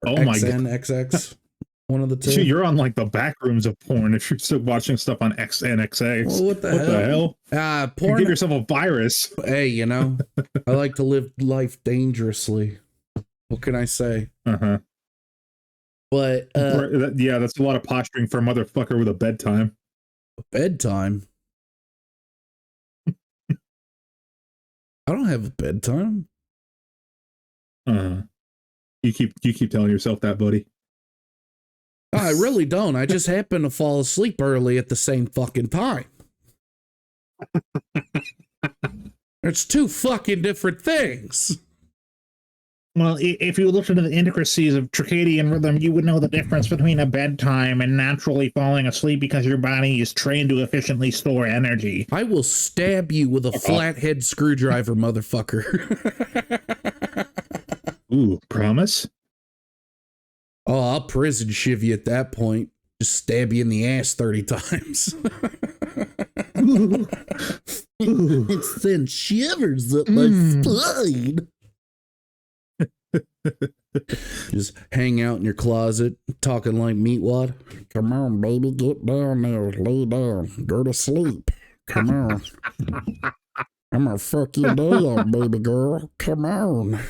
Speaker 1: Or
Speaker 2: oh my
Speaker 1: XN,
Speaker 2: god.
Speaker 1: XX. One of the two.
Speaker 2: Dude, you're on like the back rooms of porn if you're still watching stuff on XNXX.
Speaker 1: Well, what the hell? Porn.
Speaker 2: You give yourself a virus.
Speaker 1: Hey, you know, I like to live life dangerously. What can I say?
Speaker 2: Uh-huh.
Speaker 1: But
Speaker 2: yeah, that's a lot of posturing for a motherfucker with a bedtime.
Speaker 1: Bedtime? I don't have a bedtime.
Speaker 2: You keep telling yourself that, buddy.
Speaker 1: No, I really don't. I just happen to fall asleep early at the same fucking time. It's two fucking different things.
Speaker 4: Well, if you looked into the intricacies of circadian rhythm, you would know the difference between a bedtime and naturally falling asleep because your body is trained to efficiently store energy.
Speaker 1: I will stab you with a flathead screwdriver, motherfucker.
Speaker 2: Ooh, promise?
Speaker 1: Oh, I'll prison shiv you at that point. Just stab you in the ass 30 times. It sends shivers up my spine. Just hang out in your closet, talking like meatwad. Come on, baby, get down there, lay down, go to sleep. Come on. I'm gonna fuck you down, baby girl. Come on.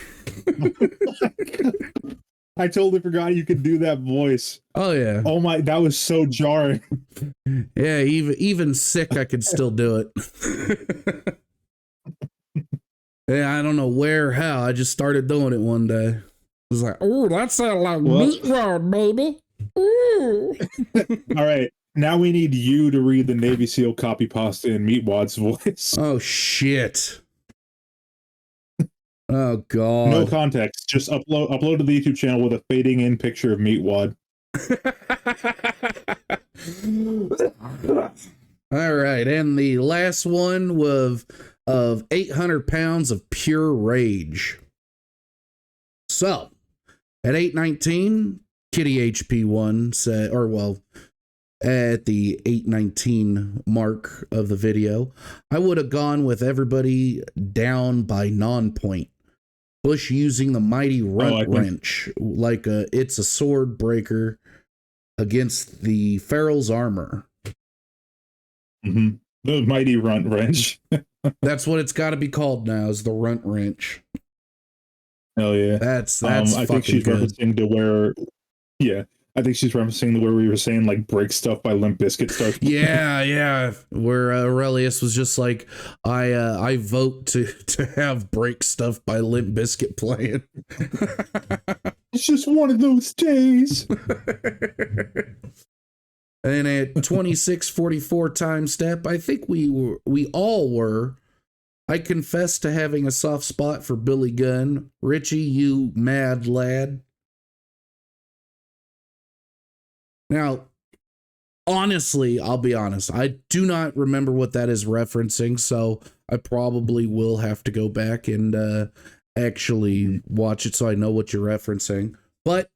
Speaker 2: I totally forgot you could do that voice.
Speaker 1: Oh yeah.
Speaker 2: Oh my, that was so jarring.
Speaker 1: Yeah, even sick, I could still do it. Yeah, I don't know where, how. I just started doing it one day. It was like, oh, that sounds like meatwad, baby. Ooh.
Speaker 2: All right, now we need you to read the Navy SEAL copy pasta in Meatwad's voice.
Speaker 1: Oh shit. Oh god.
Speaker 2: No context. Just upload to the YouTube channel with a fading in picture of Meatwad.
Speaker 1: All right, and the last one was of 800 pounds of pure rage. So, at 819, Kitty HP1 said, or well, at the 819 mark of the video, I would have gone with everybody down by non-point. Bush using the mighty runt wrench like it's a sword breaker against the Feral's armor.
Speaker 2: Mm-hmm. The mighty runt wrench.
Speaker 1: That's what it's got to be called now, is the runt wrench.
Speaker 2: Hell yeah.
Speaker 1: That's
Speaker 2: I think she's
Speaker 1: good.
Speaker 2: referencing to where, yeah, I think she's referencing to where we were saying like break stuff by Limp Bizkit starts.
Speaker 1: Yeah, where Aurelius was just like, I vote to have break stuff by Limp Bizkit playing.
Speaker 2: It's just one of those days.
Speaker 1: And at 2644 time step, I think we all were. I confess to having a soft spot for Billy Gunn. Richie, you mad lad. Now, honestly, I'll be honest. I do not remember what that is referencing, so I probably will have to go back and actually watch it so I know what you're referencing. But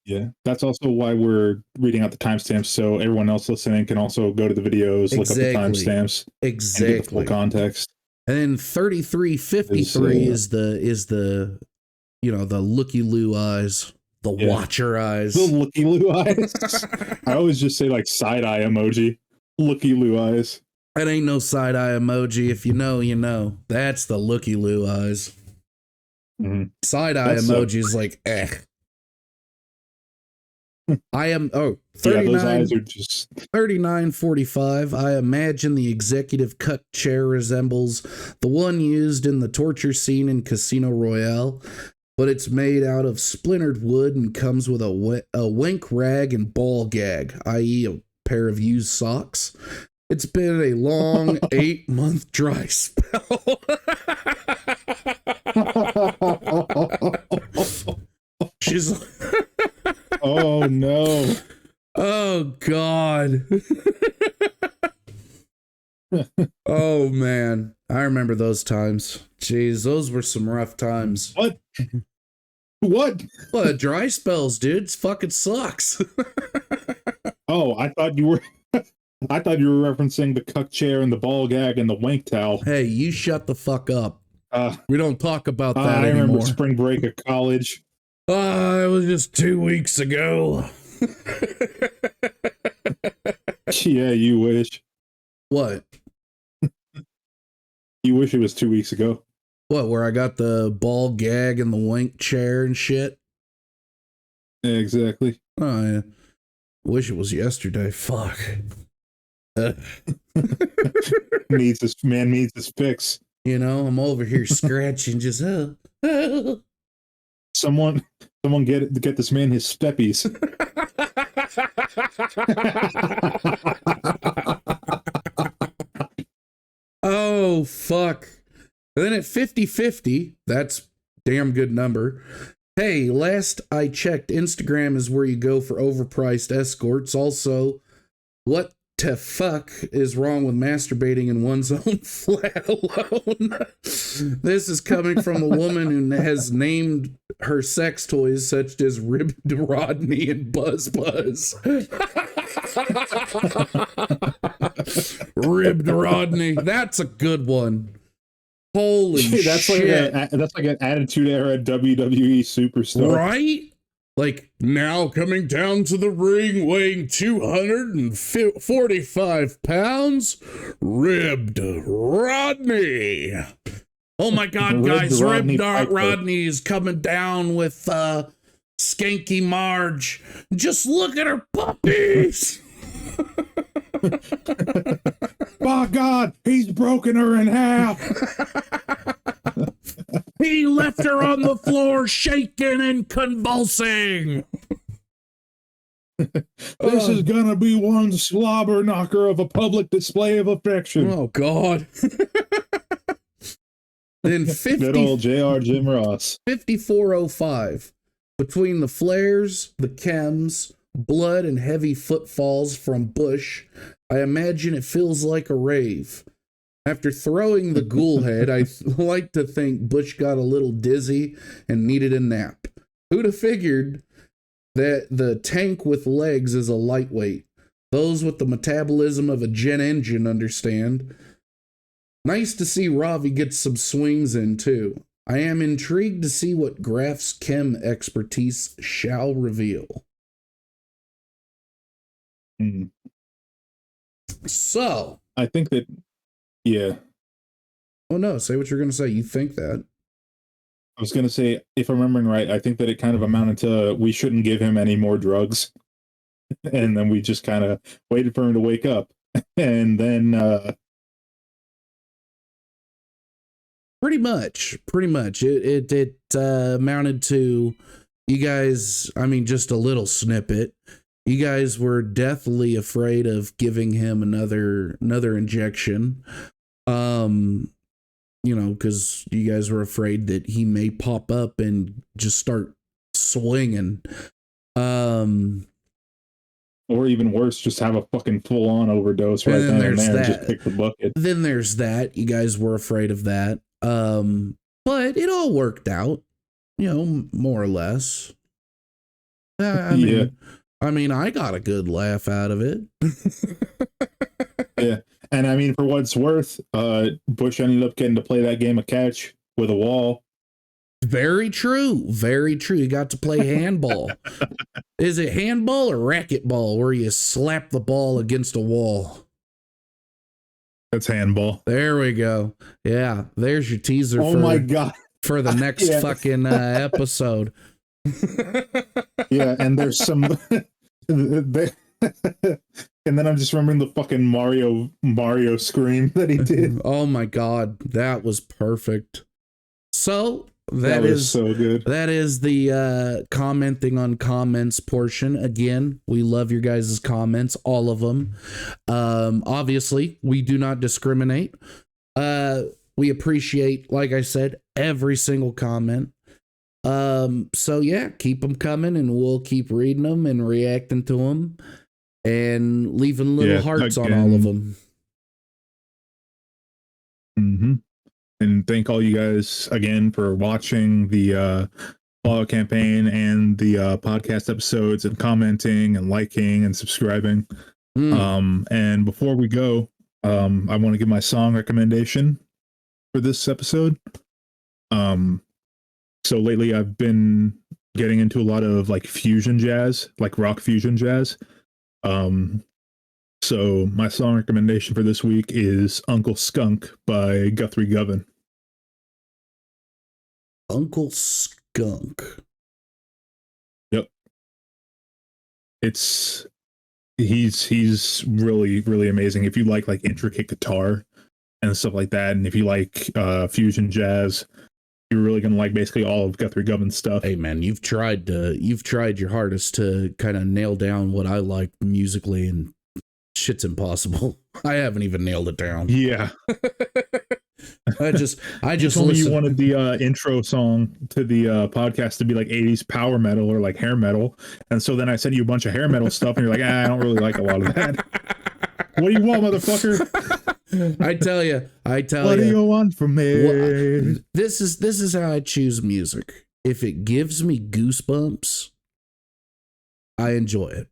Speaker 2: yeah, that's also why we're reading out the timestamps, so everyone else listening can also go to the videos, look up the timestamps, and get the full context.
Speaker 1: And then 3353 is the the looky loo eyes. The watcher eyes.
Speaker 2: The looky loo eyes. I always just say like side eye emoji. Looky loo eyes.
Speaker 1: That ain't no side eye emoji. If you know, you know. That's the looky loo eyes.
Speaker 2: Mm-hmm.
Speaker 1: Side eye emoji is like, eh. I am 39,
Speaker 2: those eyes are just
Speaker 1: 3945. I imagine the executive cut chair resembles the one used in the torture scene in Casino Royale, but it's made out of splintered wood and comes with a wink rag and ball gag, i.e. a pair of used socks. It's been a long 8-month dry spell. She's
Speaker 2: oh no.
Speaker 1: Oh god. Oh man, I remember those times. Jeez, those were some rough times.
Speaker 2: What? What?
Speaker 1: Well, dry spells, dude. It fucking sucks.
Speaker 2: Oh, I thought you were. I thought you were referencing the cuck chair and the ball gag and the wank towel.
Speaker 1: Hey, you shut the fuck up. We don't talk about that
Speaker 2: I
Speaker 1: anymore.
Speaker 2: remember spring break at college.
Speaker 1: It was just 2 weeks ago.
Speaker 2: Yeah, you wish.
Speaker 1: What?
Speaker 2: You wish it was 2 weeks ago.
Speaker 1: What, where I got the ball gag and the wank chair and shit?
Speaker 2: Yeah, exactly.
Speaker 1: Oh, yeah. Wish it was yesterday. Fuck.
Speaker 2: Needs his fix.
Speaker 1: You know, I'm over here scratching, just
Speaker 2: Someone get this man his steppies.
Speaker 1: Oh, fuck. And then at 50-50, that's damn good number. Hey, last I checked, Instagram is where you go for overpriced escorts. Also, what the fuck is wrong with masturbating in one's own flat alone? This is coming from a woman who has named her sex toys such as Ribbed Rodney and Buzz Buzz. Ribbed Rodney. That's a good one. Holy shit.
Speaker 2: That's like an Attitude Era WWE superstar.
Speaker 1: Right? Like, now coming down to the ring, weighing 245 pounds, Ribbed Rodney. Oh my God, guys, Ribbed Rodney is coming down with Skanky Marge. Just look at her puppies.
Speaker 2: By God, he's broken her in half.
Speaker 1: He left her on the floor shaking and convulsing.
Speaker 2: This is gonna be one slobber knocker of a public display of affection.
Speaker 1: Oh God. Then
Speaker 2: good old JR Jim Ross.
Speaker 1: 5405. Between the flares, the chems, blood, and heavy footfalls from Bush, I imagine it feels like a rave. After throwing the ghoul head, I like to think Bush got a little dizzy and needed a nap. Who'd have figured that the tank with legs is a lightweight? Those with the metabolism of a jet engine understand. Nice to see Ravi get some swings in too. I am intrigued to see what Graf's chem expertise shall reveal. So,
Speaker 2: I think that, yeah.
Speaker 1: Oh no, say what you're going to say. You think that.
Speaker 2: I was going to say, if I'm remembering right, I think that it kind of amounted to we shouldn't give him any more drugs. And then we just kind of waited for him to wake up. And then...
Speaker 1: Pretty much. It amounted to, you guys, I mean, just a little snippet. You guys were deathly afraid of giving him another injection. You know, because you guys were afraid that he may pop up and just start swinging. Or
Speaker 2: even worse, just have a fucking full-on overdose right then and there and just pick the bucket.
Speaker 1: Then there's that. You guys were afraid of that. But it all worked out, you know, more or less. I mean, I got a good laugh out of it.
Speaker 2: Yeah. And I mean, for what it's worth, Bush ended up getting to play that game of catch with a wall.
Speaker 1: Very true. Very true. You got to play handball. Is it handball or racquetball where you slap the ball against a wall?
Speaker 2: That's handball.
Speaker 1: There we go. Yeah. There's your teaser.
Speaker 2: My God.
Speaker 1: For the next fucking episode.
Speaker 2: Yeah. And there's some... And then I'm just remembering the fucking Mario scream that he did.
Speaker 1: Oh my God, that was perfect. So that
Speaker 2: was so good.
Speaker 1: That is the commenting on comments portion. Again, we love your guys' comments, all of them. Obviously, we do not discriminate. We appreciate, like I said, every single comment. So yeah, keep them coming, and we'll keep reading them and reacting to them. And leaving little hearts on all of them.
Speaker 2: And thank all you guys again for watching the follow campaign and the podcast episodes and commenting and liking and subscribing. And before we go, I want to give my song recommendation for this episode. So lately I've been getting into a lot of like fusion jazz, like rock fusion jazz. So my song recommendation for this week is Uncle Skunk by Guthrie Govan.
Speaker 1: Uncle Skunk.
Speaker 2: Yep. He's really, really amazing. If you like intricate guitar and stuff like that, and if you like fusion jazz, you're really gonna like basically all of Guthrie Govan's stuff.
Speaker 1: Hey man, you've tried your hardest to kind of nail down what I like musically, and shit's impossible. I haven't even nailed it down.
Speaker 2: Yeah.
Speaker 1: I just
Speaker 2: you told me you wanted the intro song to the podcast to be like 80s power metal or like hair metal, and so then I sent you a bunch of hair metal stuff, and you're like, I don't really like a lot of that. What do you want, motherfucker?
Speaker 1: I tell you.
Speaker 2: What do you want from me?
Speaker 1: This is how I choose music. If it gives me goosebumps, I enjoy it.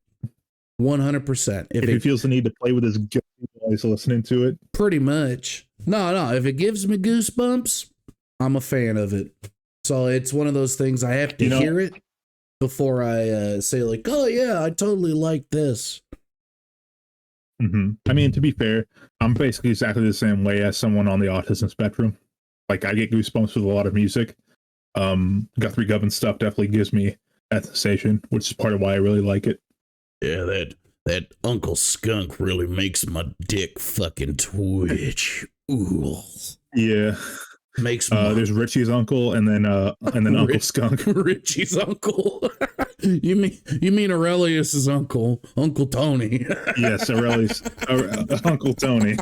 Speaker 1: 100%.
Speaker 2: If he feels the need to play with his gun while he's listening to it,
Speaker 1: pretty much. No. If it gives me goosebumps, I'm a fan of it. So it's one of those things I have to hear it before I say like, oh yeah, I totally like this.
Speaker 2: Mm-hmm. I mean, to be fair, I'm basically exactly the same way as someone on the autism spectrum. Like, I get goosebumps with a lot of music. Guthrie Govan stuff definitely gives me that sensation, which is part of why I really like it.
Speaker 1: Yeah, that Uncle Skunk really makes my dick fucking twitch. Ooh.
Speaker 2: Yeah.
Speaker 1: Makes
Speaker 2: there's Richie's uncle and then Uncle Skunk.
Speaker 1: Richie's uncle. You mean Aurelius's uncle, Uncle Tony.
Speaker 2: Yes, Aurelius Uncle Tony.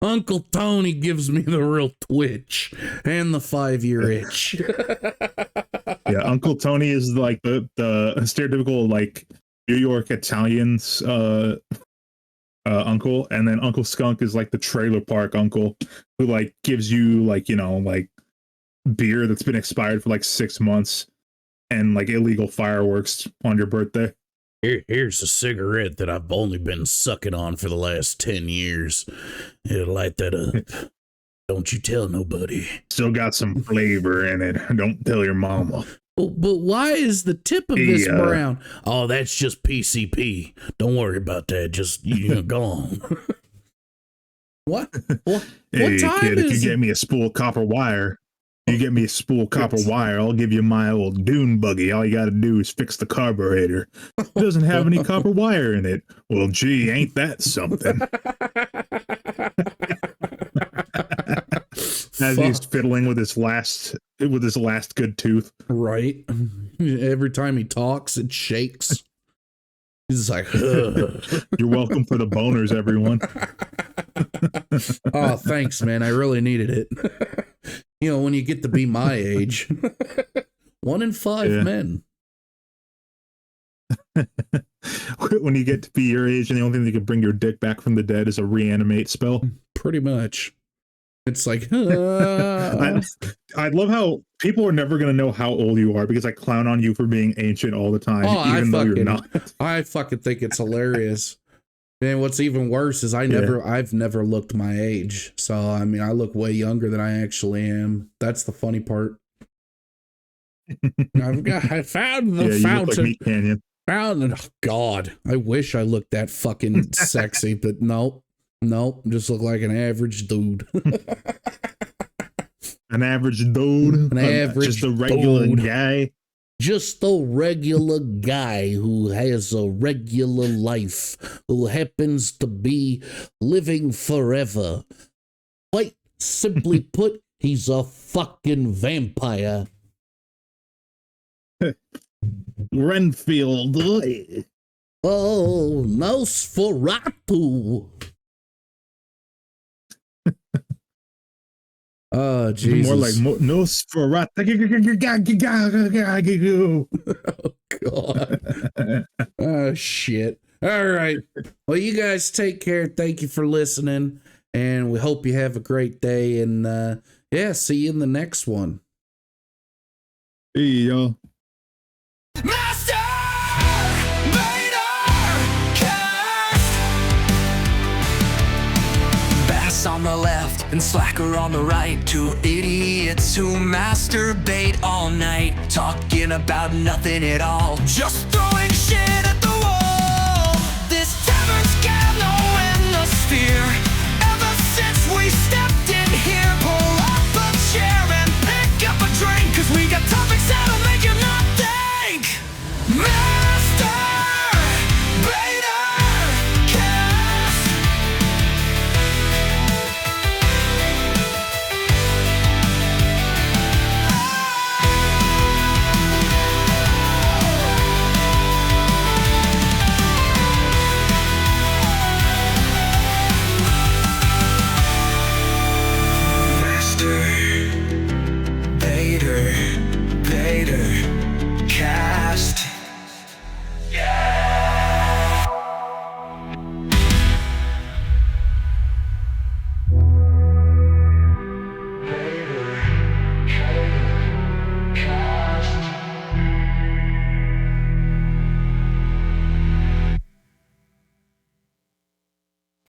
Speaker 1: Uncle Tony gives me the real twitch and the 5-year itch.
Speaker 2: Yeah, Uncle Tony is like the stereotypical like New York Italians uncle, and then Uncle Skunk is like the trailer park uncle who like gives you like, you know, like beer that's been expired for like 6 months and like illegal fireworks on your birthday.
Speaker 1: Here's a cigarette that I've only been sucking on for the last 10 years. It'll light that up. Don't you tell nobody.
Speaker 2: Still got some flavor in it. Don't tell your mama.
Speaker 1: But why is the tip of this brown? Oh, that's just PCP. Don't worry about that. Just, go on. What
Speaker 2: Hey,
Speaker 1: time
Speaker 2: kid,
Speaker 1: is
Speaker 2: if you get me a spool of copper wire, I'll give you my old dune buggy. All you got to do is fix the carburetor. It doesn't have any copper wire in it. Well, gee, ain't that something? As he's fiddling with his last good tooth.
Speaker 1: Right. Every time he talks, it shakes. He's like, ugh.
Speaker 2: You're welcome for the boners, everyone.
Speaker 1: Oh, thanks, man. I really needed it. When you get to be my age, 1 in 5 men.
Speaker 2: When you get to be your age, and the only thing that can bring your dick back from the dead is a reanimate spell.
Speaker 1: Pretty much. It's like,
Speaker 2: I love how people are never going to know how old you are because I clown on you for being ancient all the time, even though you're not.
Speaker 1: I fucking think it's hilarious. And what's even worse is I've never looked my age. So, I mean, I look way younger than I actually am. That's the funny part. I found the fountain.
Speaker 2: You look like Meat Canyon.
Speaker 1: Oh, God. I wish I looked that fucking sexy, but nope, just look like an average dude.
Speaker 2: An average dude? Just a regular guy?
Speaker 1: Just a regular guy who has a regular life, who happens to be living forever. Quite simply put, he's a fucking vampire.
Speaker 2: Renfield.
Speaker 1: Oh, Nosferatu. Oh, Jesus.
Speaker 2: More like Nosferatu.
Speaker 1: Oh, God. Oh, shit. All right. Well, you guys take care. Thank you for listening. And we hope you have a great day. And see you in the next one.
Speaker 2: Hey, y'all.
Speaker 3: Master B.A.T.R cast. Bass on the left and Slacker on the right. Two idiots who masturbate all night, talking about nothing at all, just throwing shit at the wall. This tavern's got no atmosphere. Ever since we stepped in here, pull up a chair and pick up a drink, 'cause we got topics out of